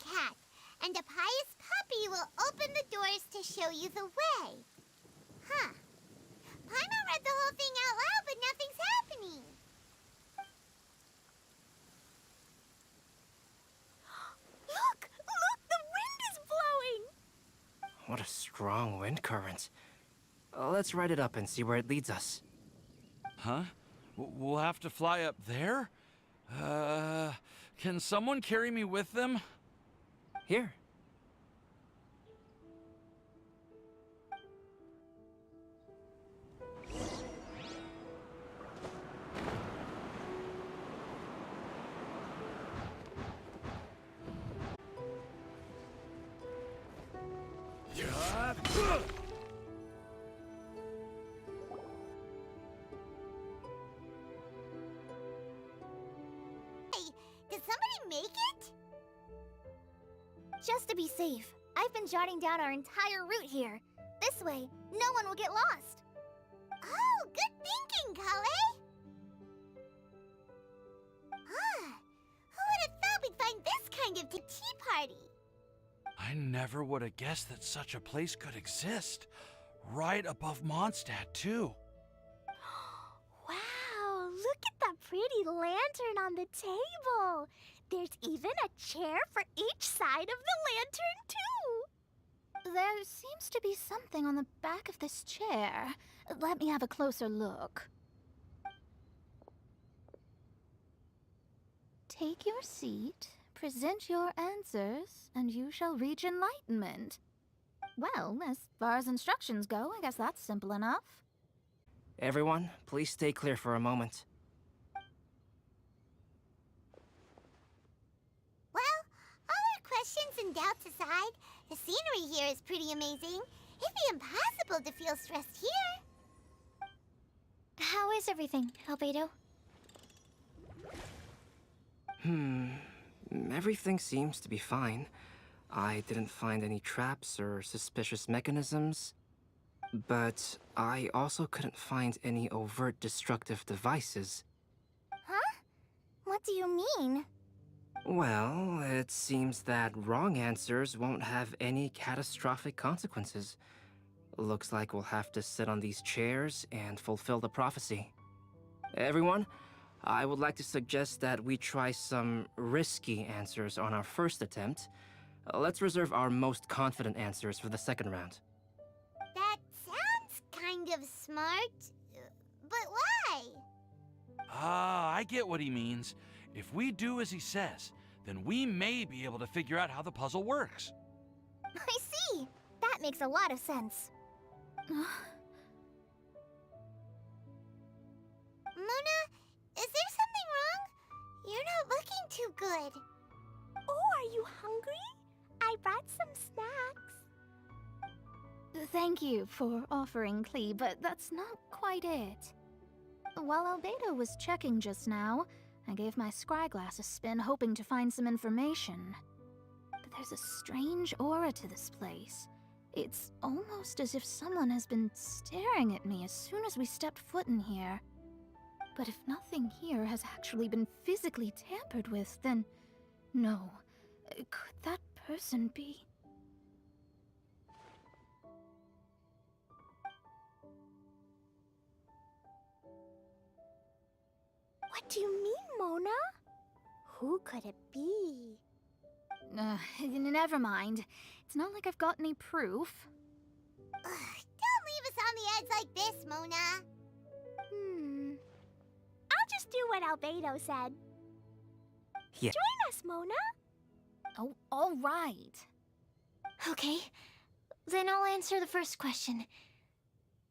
cat, and a pious puppy will open the doors to show you the way. Huh. Paimon read the whole thing out loud, but nothing's happening. Look! Look! The wind is blowing! What a strong wind current. Let's ride it up and see where it leads us. Huh? We'll have to fly up there? Can someone carry me with them? Here. Hey, did somebody make it? Just to be safe, I've been jotting down our entire route here. This way, no one will get lost. Oh, good thinking, Kale. Who would have thought we'd find this kind of tea party? I never would have guessed that such a place could exist. Right above Mondstadt, too. Wow, look at that pretty lantern on the table. There's even a chair for each side of the lantern, too. There seems to be something on the back of this chair. Let me have a closer look. Take your seat, present your answers, and you shall reach enlightenment. Well, as far as instructions go, I guess that's simple enough. Everyone, please stay clear for a moment. Well, all our questions and doubts aside, the scenery here is pretty amazing. It'd be impossible to feel stressed here. How is everything, Albedo? Everything seems to be fine. I didn't find any traps or suspicious mechanisms. But I also couldn't find any overt destructive devices. Huh? What do you mean? Well, it seems that wrong answers won't have any catastrophic consequences. Looks like we'll have to sit on these chairs and fulfill the prophecy. Everyone, I would like to suggest that we try some risky answers on our first attempt. Let's reserve our most confident answers for the second round. That sounds kind of smart, but why? Ah, I get what he means. If we do as he says, then we may be able to figure out how the puzzle works. I see. That makes a lot of sense. Mona, is there something wrong? You're not looking too good. Oh, are you hungry? I brought some snacks. Thank you for offering, Klee, but that's not quite it. While Albedo was checking just now, I gave my scryglass a spin hoping to find some information. But there's a strange aura to this place. It's almost as if someone has been staring at me as soon as we stepped foot in here. But if nothing here has actually been physically tampered with, then no. Could that person be? What do you mean, Mona? Who could it be? Never mind. It's not like I've got any proof. Ugh, don't leave us on the edge like this, Mona. I'll just do what Albedo said. Yeah. Join us, Mona. Oh, all right. Okay, then I'll answer the first question.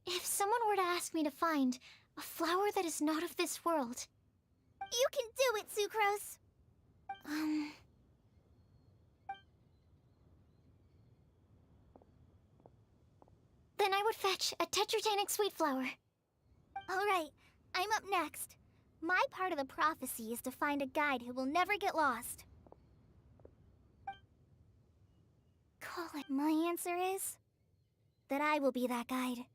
If someone were to ask me to find a flower that is not of this world... You can do it, Sucrose. Then I would fetch a tetratanic sweet flower. All right, I'm up next. My part of the prophecy is to find a guide who will never get lost. Call it. My answer is that I will be that guide.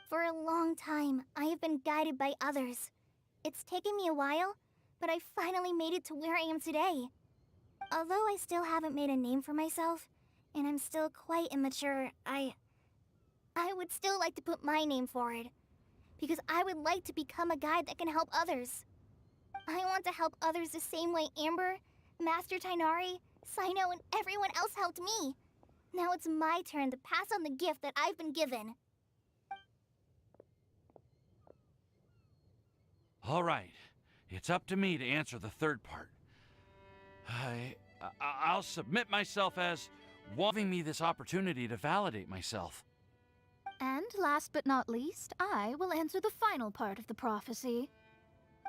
For a long time, I have been guided by others. It's taken me a while, but I finally made it to where I am today. Although I still haven't made a name for myself, and I'm still quite immature, I would still like to put my name forward. Because I would like to become a guide that can help others. I want to help others the same way Amber, Master Tainari, Sino, and everyone else helped me. Now it's my turn to pass on the gift that I've been given. All right, it's up to me to answer the third part. I'll submit myself as giving me this opportunity to validate myself. And last but not least, I will answer the final part of the prophecy.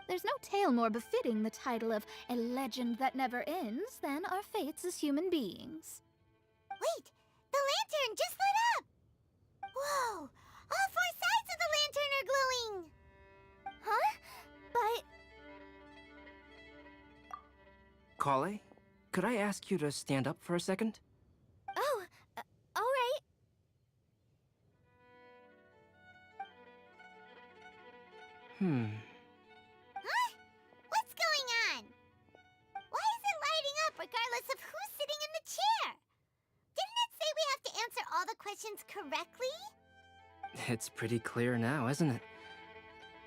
There's no tale more befitting the title of a legend that never ends than our fates as human beings. Wait! The lantern just lit up! Whoa! All four sides of the lantern are glowing! Huh? But... Kale, could I ask you to stand up for a second? Oh, alright. Huh? What's going on? Why is it lighting up regardless of who's sitting in the chair? Didn't it say we have to answer all the questions correctly? It's pretty clear now, isn't it?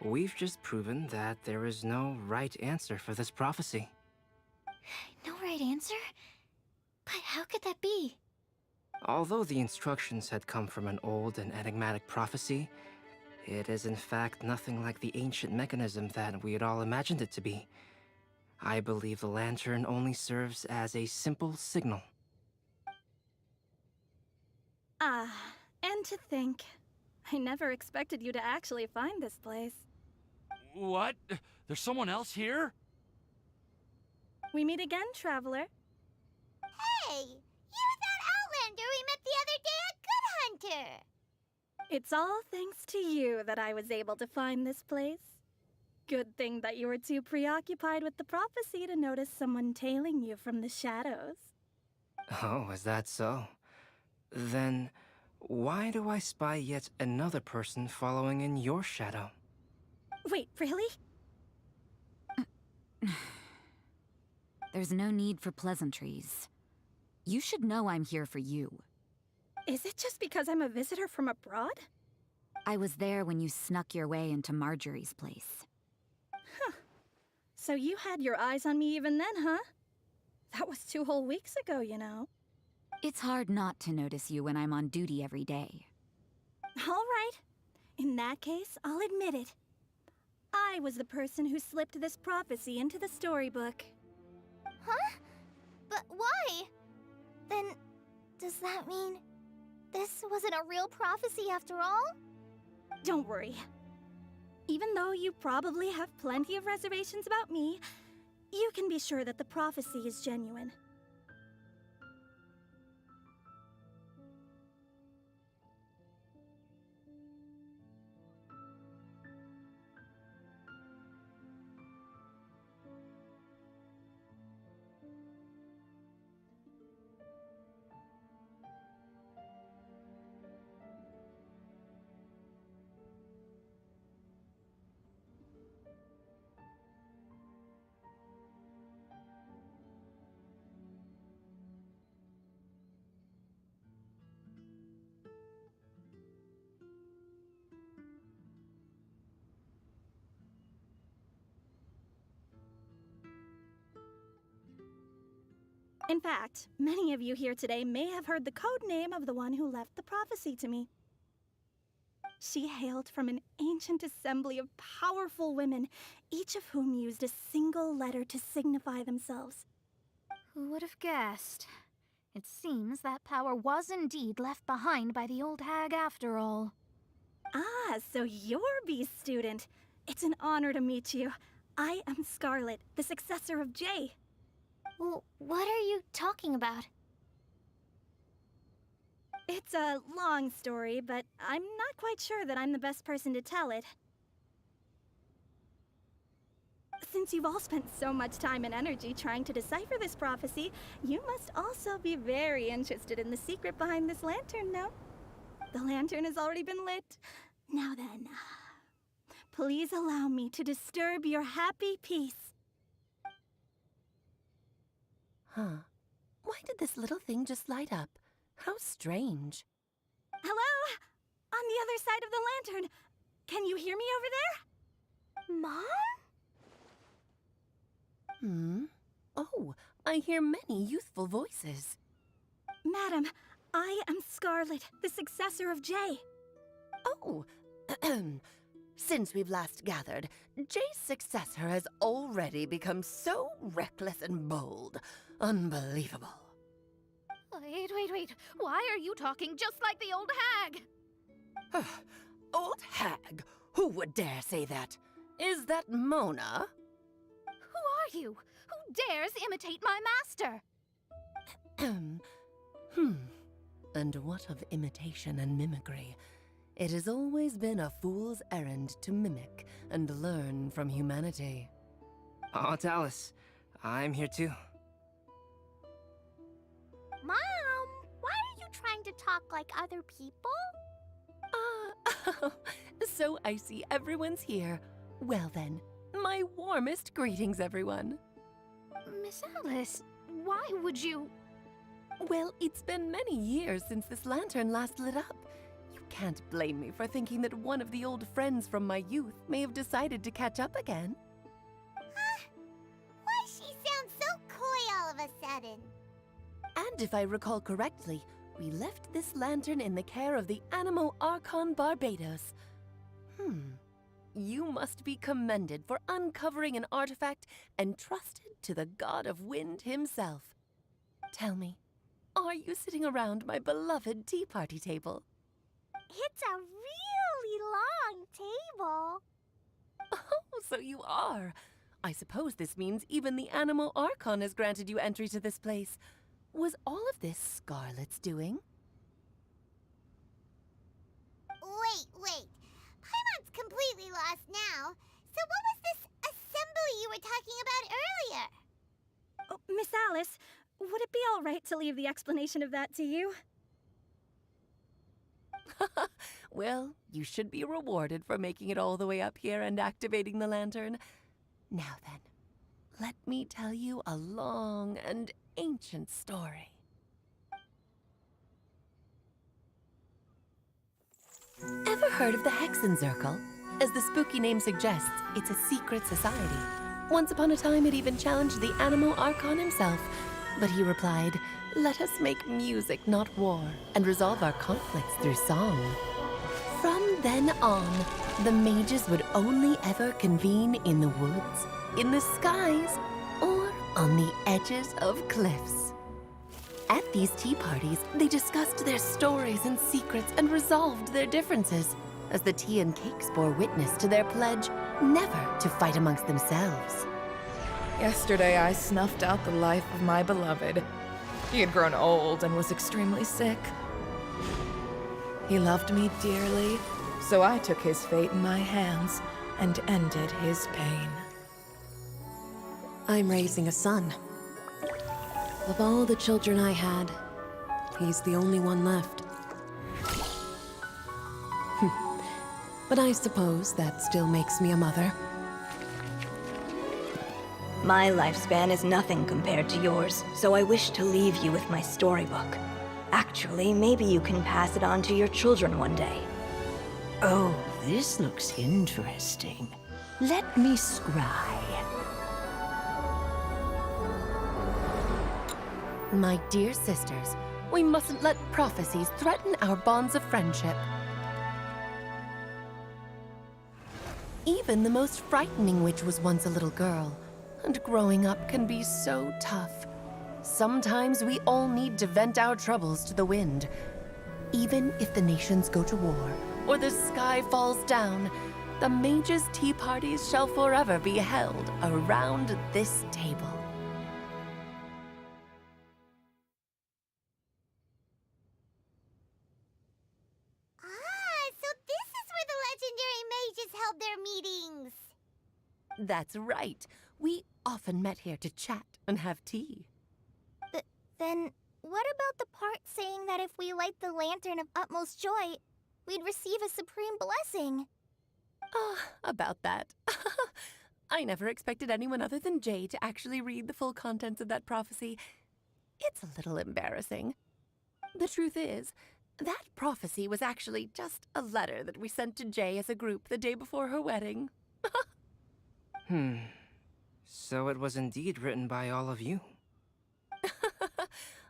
We've just proven that there is no right answer for this prophecy. No right answer? But how could that be? Although the instructions had come from an old and enigmatic prophecy, it is in fact nothing like the ancient mechanism that we had all imagined it to be. I believe the lantern only serves as a simple signal. And to think, I never expected you to actually find this place. What? There's someone else here? We meet again, traveler. Hey! You're that Outlander we met the other day at Good Hunter! It's all thanks to you that I was able to find this place. Good thing that you were too preoccupied with the prophecy to notice someone tailing you from the shadows. Oh, is that so? Then, why do I spy yet another person following in your shadow? Wait, really? There's no need for pleasantries. You should know I'm here for you. Is it just because I'm a visitor from abroad? I was there when you snuck your way into Marjorie's place. So you had your eyes on me even then, huh? That was 2 whole weeks ago, you know. It's hard not to notice you when I'm on duty every day. All right. In that case, I'll admit it. I was the person who slipped this prophecy into the storybook. Huh? But why? Then, does that mean this wasn't a real prophecy after all? Don't worry. Even though you probably have plenty of reservations about me, you can be sure that the prophecy is genuine. In fact, many of you here today may have heard the code name of the one who left the prophecy to me. She hailed from an ancient assembly of powerful women, each of whom used a single letter to signify themselves. Who would have guessed? It seems that power was indeed left behind by the old hag after all. Ah, so you're B's student. It's an honor to meet you. I am Scarlet, the successor of Jay. Well, what are you talking about? It's a long story, but I'm not quite sure that I'm the best person to tell it. Since you've all spent so much time and energy trying to decipher this prophecy, you must also be very interested in the secret behind this lantern, no? The lantern has already been lit. Now then, please allow me to disturb your happy peace. Huh. Why did this little thing just light up? How strange. Hello? On the other side of the lantern. Can you hear me over there? Mom? Oh, I hear many youthful voices. Madam, I am Scarlet, the successor of Jay. Oh, since we've last gathered, Jay's successor has already become so reckless and bold. Unbelievable. Wait. Why are you talking just like the old hag? Old hag? Who would dare say that? Is that Mona? Who are you? Who dares imitate my master? And what of imitation and mimicry? It has always been a fool's errand to mimic and learn from humanity. Oh, Dallas, I'm here too. Mom, why are you trying to talk like other people? So I see everyone's here. Well then, my warmest greetings, everyone. Miss Alice, why would you... Well, it's been many years since this lantern last lit up. You can't blame me for thinking that one of the old friends from my youth may have decided to catch up again. Why she sounds so coy all of a sudden? And if I recall correctly, we left this lantern in the care of the Animo Archon Barbados. You must be commended for uncovering an artifact entrusted to the god of wind himself. Tell me, are you sitting around my beloved tea party table? It's a really long table. Oh, so you are. I suppose this means even the Animo Archon has granted you entry to this place. Was all of this Scarlet's doing? Wait. Paimon's completely lost now. So what was this assembly you were talking about earlier? Oh, Miss Alice, would it be all right to leave the explanation of that to you? Well, you should be rewarded for making it all the way up here and activating the lantern. Now then, let me tell you a long and ancient story. Ever heard of the Hexenzirkel? As the spooky name suggests, it's a secret society. Once upon a time, it even challenged the Animo Archon himself. But he replied, "Let us make music, not war, and resolve our conflicts through song." From then on, the mages would only ever convene in the woods, in the skies, or on the edges of cliffs. At these tea parties, they discussed their stories and secrets and resolved their differences, as the tea and cakes bore witness to their pledge never to fight amongst themselves. Yesterday, I snuffed out the life of my beloved. He had grown old and was extremely sick. He loved me dearly, so I took his fate in my hands and ended his pain. I'm raising a son. Of all the children I had, he's the only one left. But I suppose that still makes me a mother. My lifespan is nothing compared to yours, so I wish to leave you with my storybook. Actually, maybe you can pass it on to your children one day. Oh, this looks interesting. Let me scry. My dear sisters, we mustn't let prophecies threaten our bonds of friendship. Even the most frightening witch was once a little girl, and growing up can be so tough. Sometimes we all need to vent our troubles to the wind. Even if the nations go to war, or the sky falls down, the mages' tea parties shall forever be held around this table. So this is where the legendary mages held their meetings. That's right. We often met here to chat and have tea. Then, what about the part saying that if we light the lantern of utmost joy, we'd receive a supreme blessing? About that. I never expected anyone other than Jay to actually read the full contents of that prophecy, It's a little embarrassing. The truth is, that prophecy was actually just a letter that we sent to Jay as a group the day before her wedding. So it was indeed written by all of you.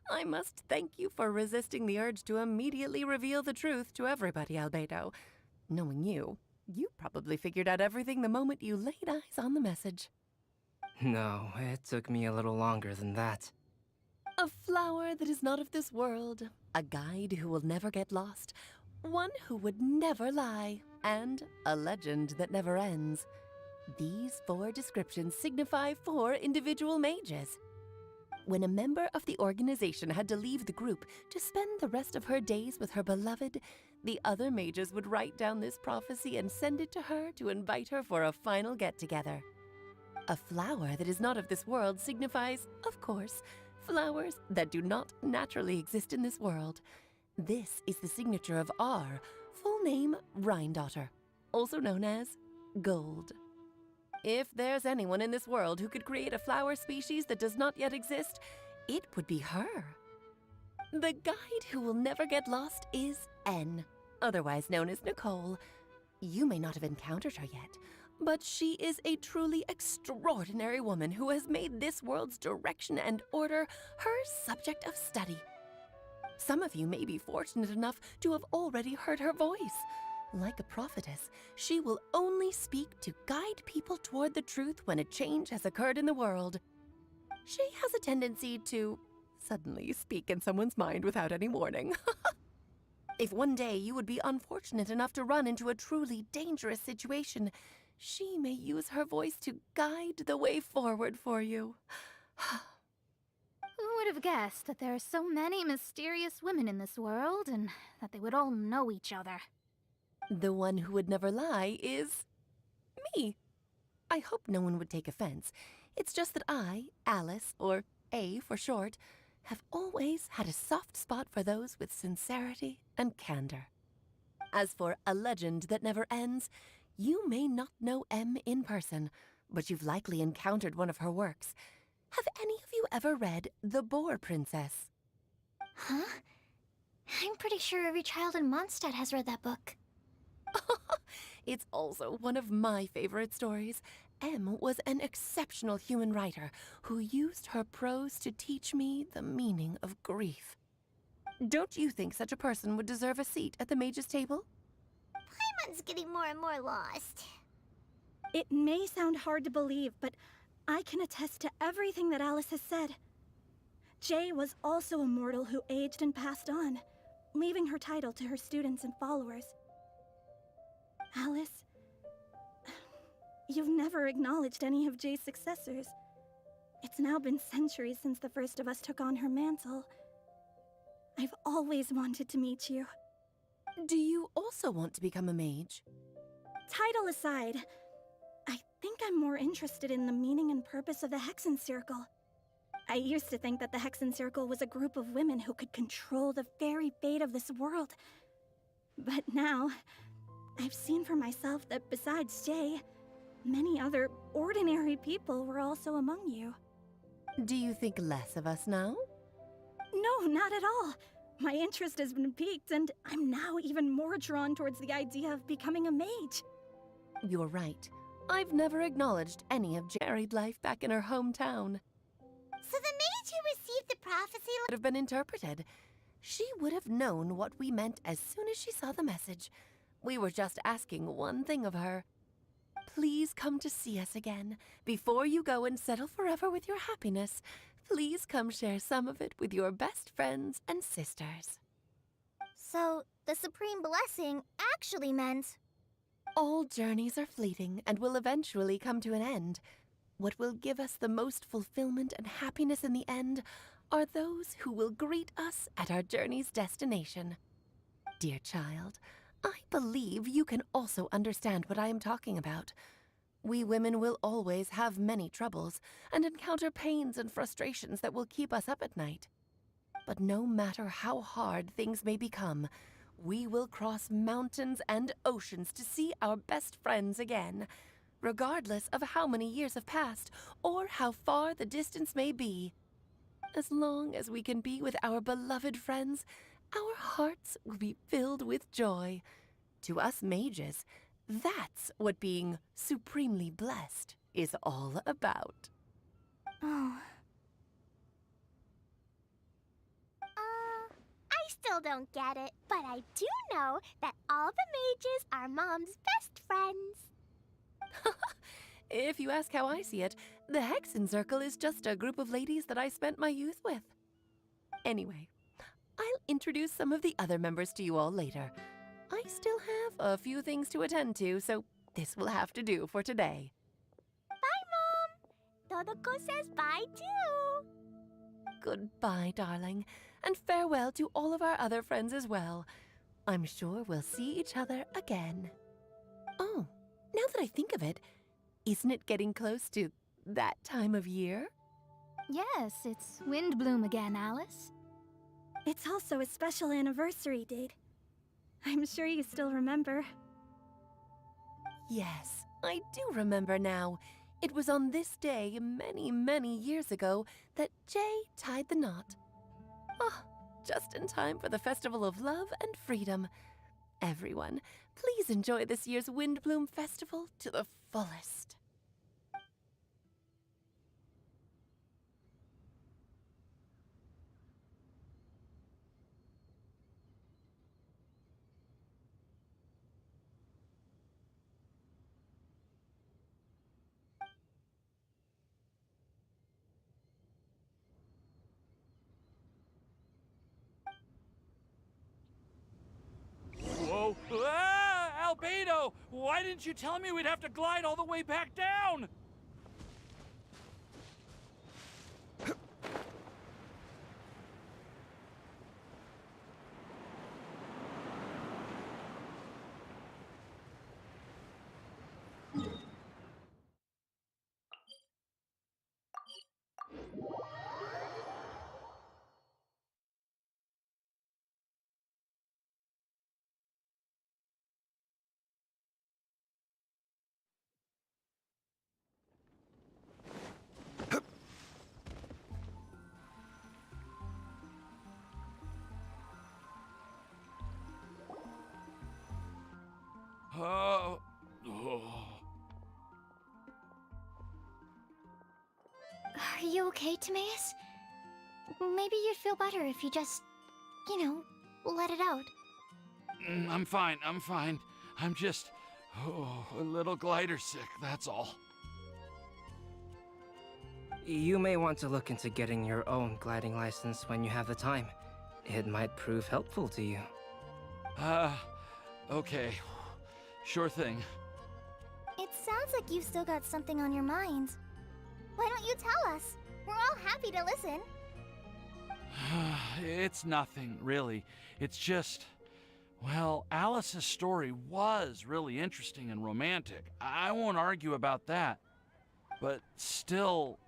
I must thank you for resisting the urge to immediately reveal the truth to everybody, Albedo. Knowing you, you probably figured out everything the moment you laid eyes on the message. No, it took me a little longer than that. A flower that is not of this world, a guide who will never get lost, one who would never lie, and a legend that never ends. These 4 descriptions signify 4 individual mages. When a member of the organization had to leave the group to spend the rest of her days with her beloved, the other mages would write down this prophecy and send it to her to invite her for a final get-together. A flower that is not of this world signifies, of course, flowers that do not naturally exist in this world. This is the signature of our full name, Rhindaughter, also known as Gold. If there's anyone in this world who could create a flower species that does not yet exist, it would be her. The guide who will never get lost is N, otherwise known as Nicole. You may not have encountered her yet, but she is a truly extraordinary woman who has made this world's direction and order her subject of study. Some of you may be fortunate enough to have already heard her voice. Like a prophetess, she will only speak to guide people toward the truth when a change has occurred in the world. She has a tendency to suddenly speak in someone's mind without any warning. If one day you would be unfortunate enough to run into a truly dangerous situation, she may use her voice to guide the way forward for you. Who would have guessed that there are so many mysterious women in this world and that they would all know each other? The one who would never lie is me. I hope no one would take offense. It's just that I, Alice, or A for short, have always had a soft spot for those with sincerity and candor. As for a legend that never ends, you may not know M in person, but you've likely encountered one of her works. Have any of you ever read The Boar Princess? Huh? I'm pretty sure every child in Mondstadt has read that book. It's also one of my favorite stories. M was an exceptional human writer who used her prose to teach me the meaning of grief. Don't you think such a person would deserve a seat at the mage's table? Paimon's getting more and more lost. It may sound hard to believe, but I can attest to everything that Alice has said. Jay was also a mortal who aged and passed on, leaving her title to her students and followers. Alice, you've never acknowledged any of Jay's successors. It's now been centuries since the first of us took on her mantle. I've always wanted to meet you. Do you also want to become a mage? Title aside, I think I'm more interested in the meaning and purpose of the Hexen Circle. I used to think that the Hexen Circle was a group of women who could control the very fate of this world. But now, I've seen for myself that besides Jay, many other ordinary people were also among you. Do you think less of us now? No, not at all. My interest has been piqued, and I'm now even more drawn towards the idea of becoming a mage. You're right. I've never acknowledged any of married life back in her hometown. So the mage who received the prophecy Would have been interpreted. She would have known what we meant as soon as she saw the message. We were just asking one thing of her. Please come to see us again. Before you go and settle forever with your happiness, please come share some of it with your best friends and sisters. So, the Supreme Blessing actually meant... All journeys are fleeting and will eventually come to an end. What will give us the most fulfillment and happiness in the end are those who will greet us at our journey's destination. Dear child, I believe you can also understand what I am talking about. We women will always have many troubles and encounter pains and frustrations that will keep us up at night. But no matter how hard things may become, we will cross mountains and oceans to see our best friends again, regardless of how many years have passed or how far the distance may be. As long as we can be with our beloved friends, our hearts will be filled with joy. To us mages, that's what being supremely blessed is all about. Oh. I still don't get it, but I do know that all the mages are Mom's best friends. If you ask how I see it, the Hexen Circle is just a group of ladies that I spent my youth with. Anyway, I'll introduce some of the other members to you all later. I still have a few things to attend to, so this will have to do for today. Bye, Mom! Todoko says bye, too! Goodbye, darling, and farewell to all of our other friends as well. I'm sure we'll see each other again. Oh, now that I think of it, isn't it getting close to that time of year? Yes, it's wind bloom again, Alice. It's also a special anniversary date. I'm sure you still remember. Yes, I do remember now. It was on this day, many, many years ago, that Jay tied the knot. Oh, just in time for the Festival of Love and Freedom. Everyone, please enjoy this year's Windbloom Festival to the fullest. Whoa! Ah! Albedo! Why didn't you tell me we'd have to glide all the way back down? Oh. Are you okay, Timaeus? Maybe you'd feel better if you just, let it out. I'm fine, I'm fine. I'm just, a little glider sick, that's all. You may want to look into getting your own gliding license when you have the time. It might prove helpful to you. Okay. Sure thing. It sounds like you've still got something on your mind. Why don't you tell us? We're all happy to listen. It's nothing, really. It's just, well, Alice's story was really interesting and romantic. I won't argue about that. But still,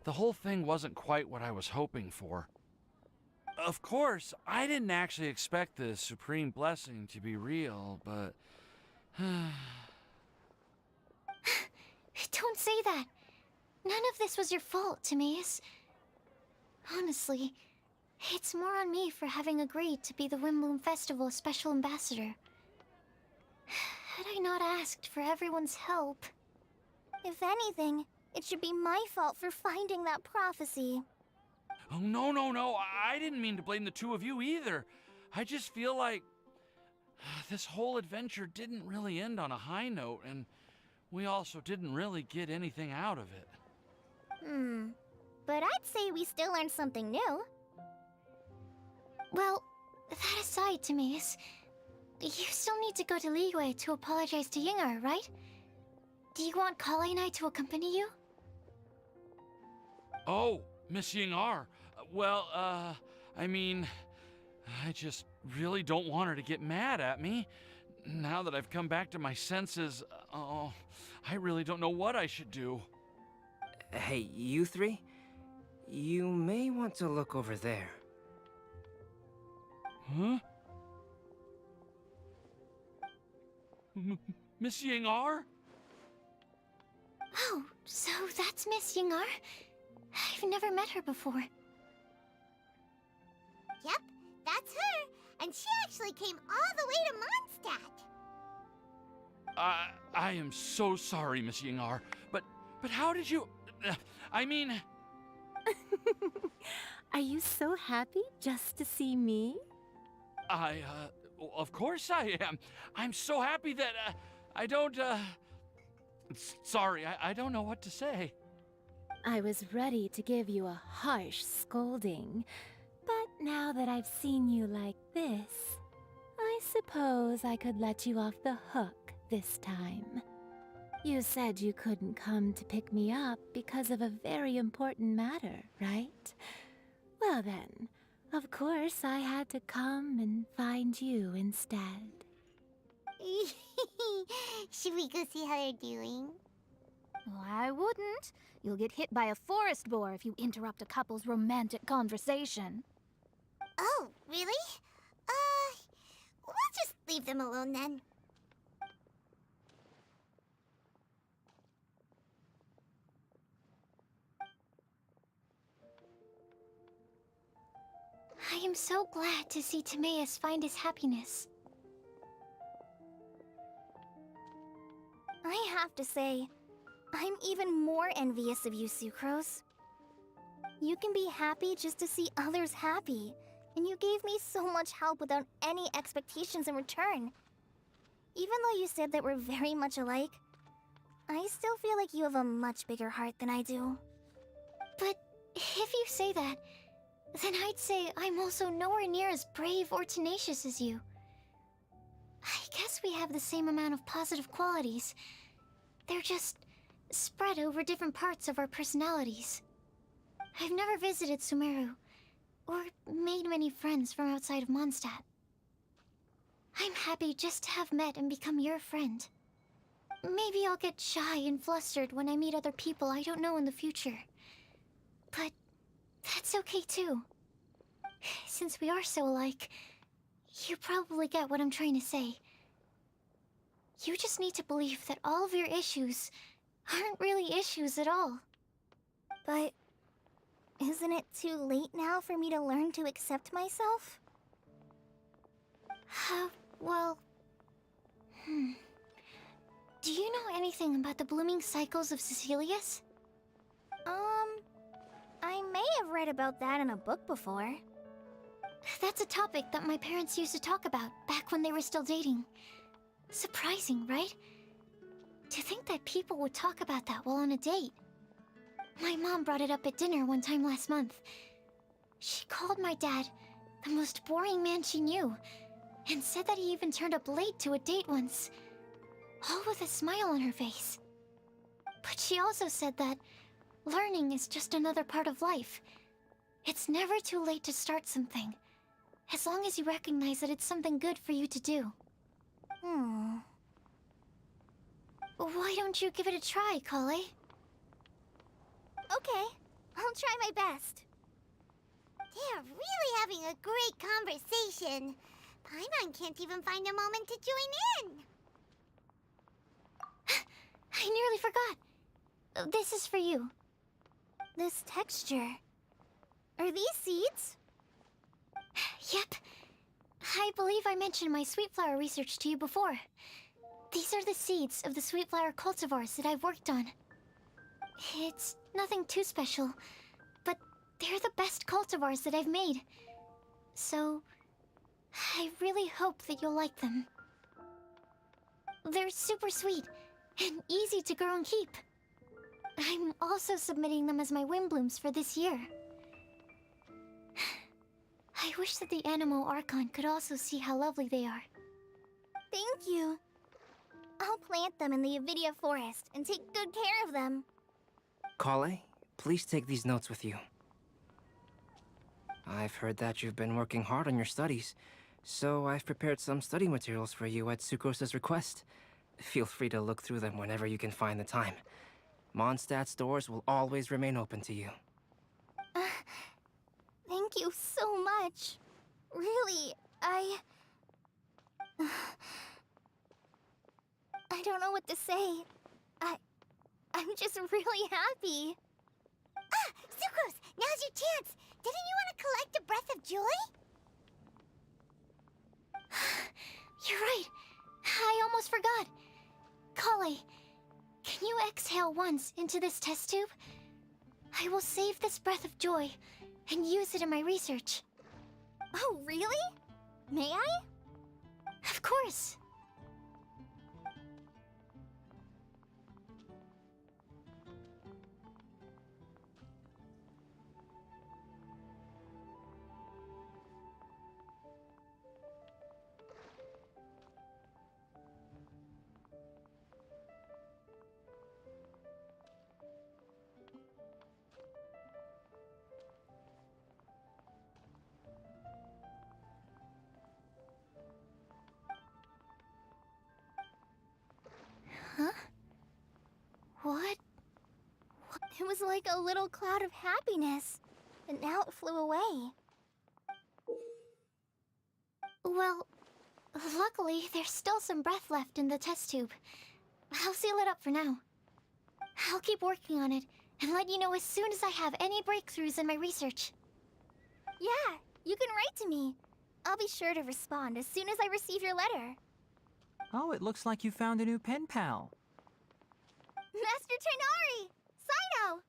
the whole thing wasn't quite what I was hoping for. Of course, I didn't actually expect the supreme blessing to be real, but... Don't say that. None of this was your fault, Timaeus. Honestly, it's more on me for having agreed to be the Windbloom Festival Special Ambassador. Had I not asked for everyone's help... If anything, it should be my fault for finding that prophecy. Oh, no, I didn't mean to blame the two of you either. I just feel like this whole adventure didn't really end on a high note, and we also didn't really get anything out of it. But I'd say we still learned something new. Well, that aside, Timaeus, you still need to go to Liyue to apologize to Yinger, right? Do you want Kale and I to accompany you? Oh, Miss Yingar. Well, I mean, I just really don't want her to get mad at me. Now that I've come back to my senses, I really don't know what I should do. Hey, you three? You may want to look over there. Huh? Miss Yingar? Oh, so that's Miss Yinger? I've never met her before. and she actually came all the way to Mondstadt. I am so sorry, Miss Yingar, but how did you... I mean... Are you so happy just to see me? Of course I am. I'm so happy that, I don't, sorry, I don't know what to say. I was ready to give you a harsh scolding, but now that I've seen you like this, I suppose I could let you off the hook this time. You said you couldn't come to pick me up because of a very important matter, right? Well then, of course I had to come and find you instead. Should we go see how they're doing? Oh, I wouldn't. You'll get hit by a forest boar if you interrupt a couple's romantic conversation. Oh, really? We'll just leave them alone then. I am so glad to see Timaeus find his happiness. I have to say, I'm even more envious of you, Sucrose. You can be happy just to see others happy, and you gave me so much help without any expectations in return. Even though you said that we're very much alike, I still feel like you have a much bigger heart than I do. But if you say that, then I'd say I'm also nowhere near as brave or tenacious as you. I guess we have the same amount of positive qualities. They're just spread over different parts of our personalities. I've never visited Sumeru, or made many friends from outside of Mondstadt. I'm happy just to have met and become your friend. Maybe I'll get shy and flustered when I meet other people I don't know in the future. But that's okay too. Since we are so alike, you probably get what I'm trying to say. You just need to believe that all of your issues aren't really issues at all. But isn't it too late now for me to learn to accept myself? Well... Do you know anything about the blooming cycles of Cecilius? I may have read about that in a book before. That's a topic that my parents used to talk about back when they were still dating. Surprising, right? To think that people would talk about that while on a date. My mom brought it up at dinner one time last month. She called my dad the most boring man she knew, and said that he even turned up late to a date once, all with a smile on her face. But she also said that learning is just another part of life. It's never too late to start something, as long as you recognize that it's something good for you to do. Why don't you give it a try, Kale? Okay, I'll try my best. They're really having a great conversation. Paimon can't even find a moment to join in. I nearly forgot. This is for you. This texture. Are these seeds? Yep. I believe I mentioned my sweet flower research to you before. These are the seeds of the sweet flower cultivars that I've worked on. It's nothing too special, but they're the best cultivars that I've made. So, I really hope that you'll like them. They're super sweet and easy to grow and keep. I'm also submitting them as my wind blooms for this year. I wish that the Animo Archon could also see how lovely they are. Thank you. I'll plant them in the Avidia forest and take good care of them. Kale, please take these notes with you. I've heard that you've been working hard on your studies, so I've prepared some study materials for you at Sucrose's request. Feel free to look through them whenever you can find the time. Mondstadt's doors will always remain open to you. Thank you so much. Really, I don't know what to say. I'm just really happy. Ah, Sucrose, now's your chance. Didn't you want to collect a breath of joy? You're right. I almost forgot. Kale, can you exhale once into this test tube? I will save this breath of joy and use it in my research. Oh, really? May I? Of course. Huh? What? It was like a little cloud of happiness, and now it flew away. Well, luckily, there's still some breath left in the test tube. I'll seal it up for now. I'll keep working on it and let you know as soon as I have any breakthroughs in my research. Yeah, you can write to me. I'll be sure to respond as soon as I receive your letter. Oh, it looks like you found a new pen pal. Master Tainari! Sino!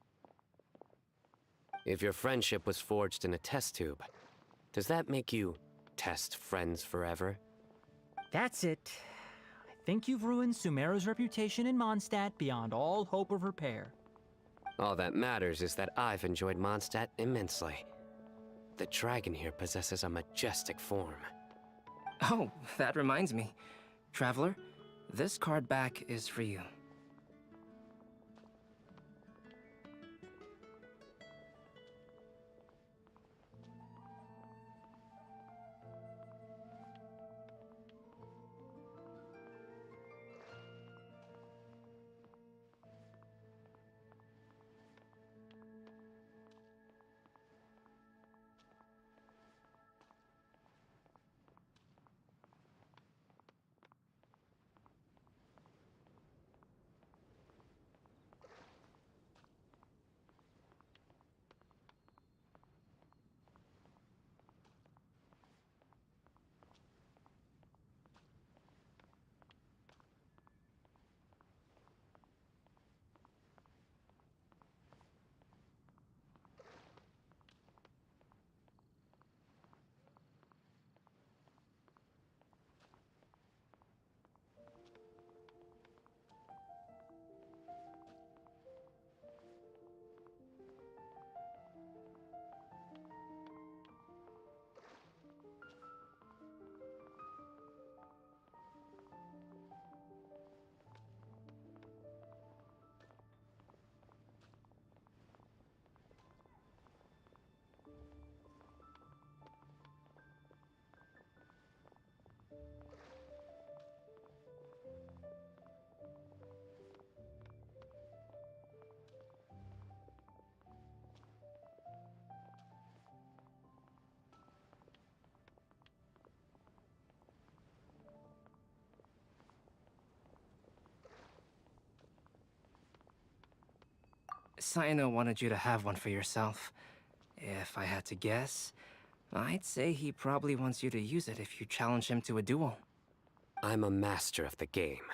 If your friendship was forged in a test tube, does that make you test friends forever? That's it. I think you've ruined Sumeru's reputation in Mondstadt beyond all hope of repair. All that matters is that I've enjoyed Mondstadt immensely. The dragon here possesses a majestic form. Oh, that reminds me. Traveler, this card back is for you. Sino wanted you to have one for yourself. If I had to guess, I'd say he probably wants you to use it if you challenge him to a duel. I'm a master of the game.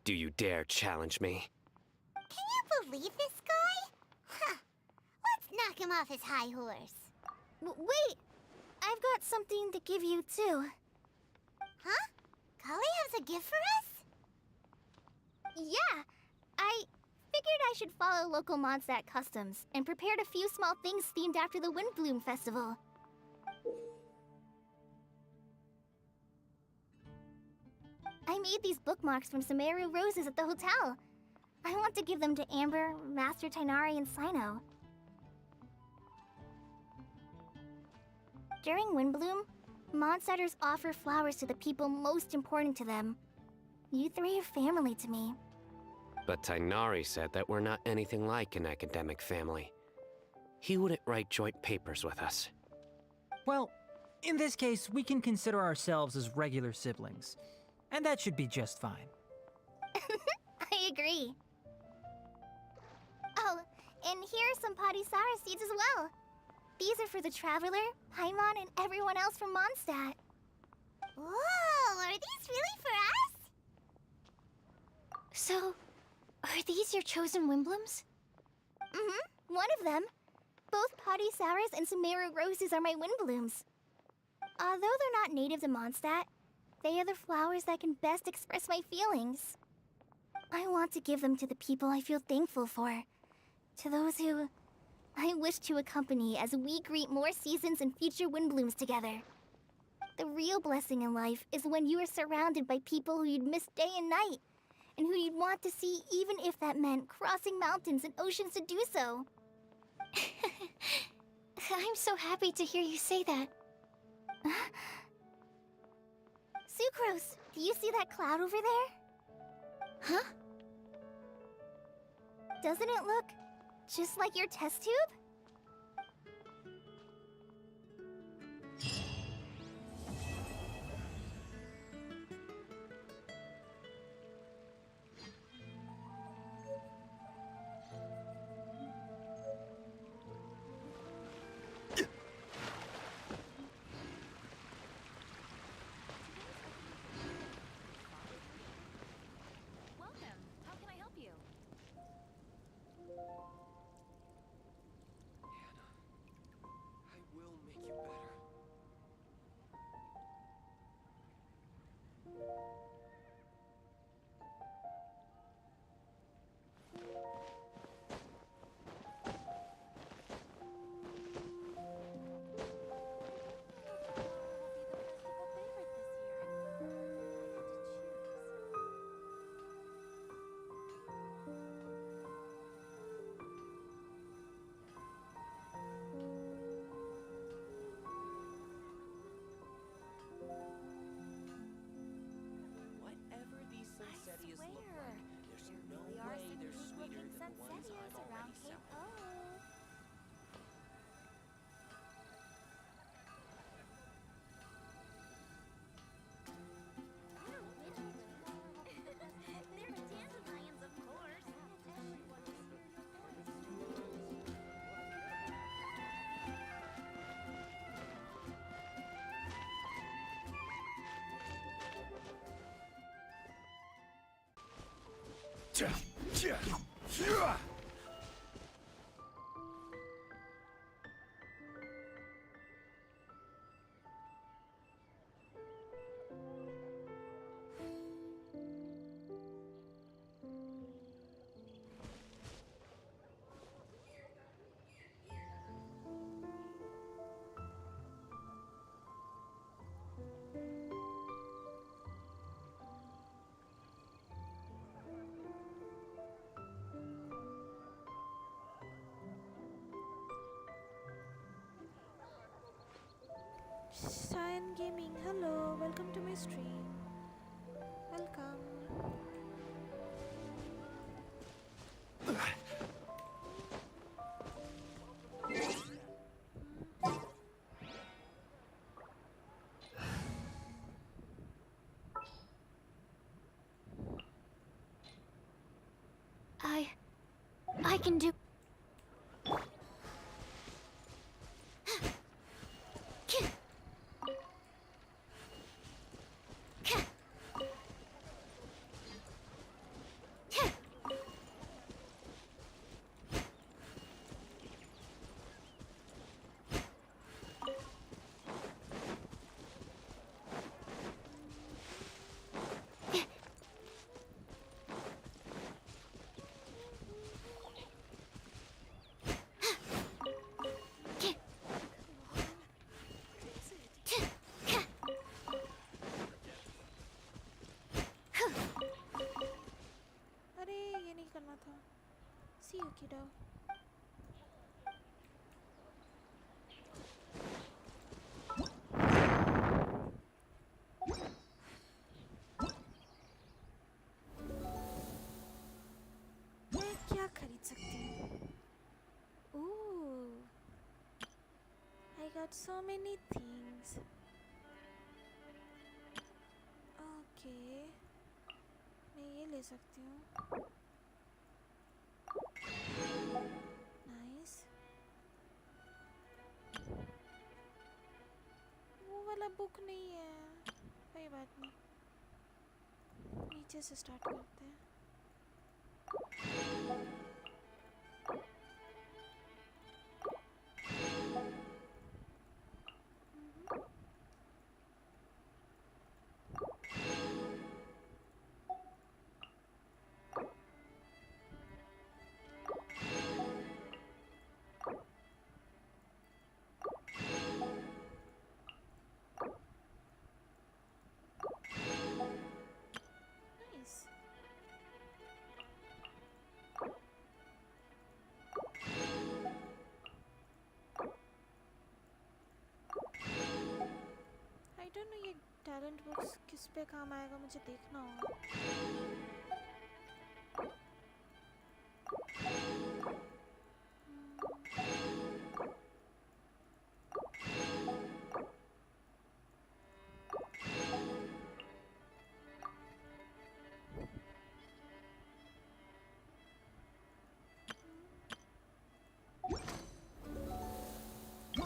Do you dare challenge me? Can you believe this guy? Huh. Let's knock him off his high horse. Wait! I've got something to give you, too. Huh? Kale has a gift for us? Yeah! I figured I should follow local Mondstadt customs and prepared a few small things themed after the Windbloom Festival. I made these bookmarks from Sumeru roses at the hotel. I want to give them to Amber, Master Tainari, and Sino. During Windbloom, Mondstatters offer flowers to the people most important to them. You three are family to me. But Tainari said that we're not anything like an academic family. He wouldn't write joint papers with us. Well, in this case, we can consider ourselves as regular siblings. And that should be just fine. I agree. Oh, and here are some Padisara seeds as well. These are for the Traveler, Paimon, and everyone else from Mondstadt. Whoa, are these really for us? So, are these your chosen Wimblums? Mm-hmm, one of them. Both Potisaurus and Sumeru roses are my Windblooms. Although they're not native to Mondstadt, they are the flowers that can best express my feelings. I want to give them to the people I feel thankful for. To those who I wish to accompany as we greet more seasons and future Windblooms together. The real blessing in life is when you are surrounded by people who you'd miss day and night, and who you'd want to see even if that meant crossing mountains and oceans to do so. I'm so happy to hear you say that. Sucrose, do you see that cloud over there? Huh? Doesn't it look just like your test tube? Welcome. How can I help you? I will make you better. Whatever these Sunsettias look like, there's no way they're sweeter than the ones I've already selling. Cyan Gaming, hello, welcome to my stream. Welcome. I can do. अरे ये नहीं करना था. See you, kiddo. मैं क्या खरीद सकती हूँ? Ooh, I got so many things. Okay, मैं ये ले सकती हूँ. Nice. वो वाला बुक नहीं है. कोई बात नहीं, नीचे से स्टार्ट करते हैं। Nice. I don't know ये टैलेंट बुक्स किस पे काम आएगा, मुझे देखना होगा।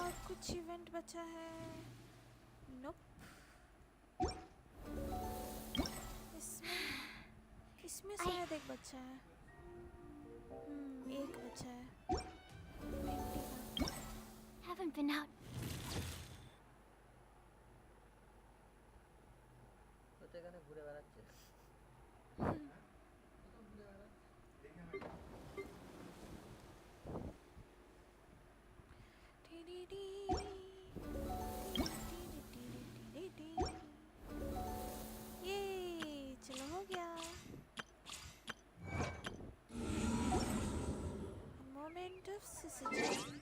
और कुछ इवेंट बचा है? नोप। इसमें शायद एक बच्चा है। एक बच्चा है। पेंटिंग का। Haven't been out. ये चलो हो गया। Moment of cessation.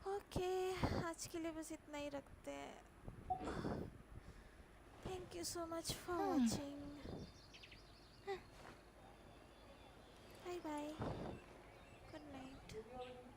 ओके, आज के लिए बस इतना ही रखते हैं। Thank you so much for watching. Bye bye. Good night.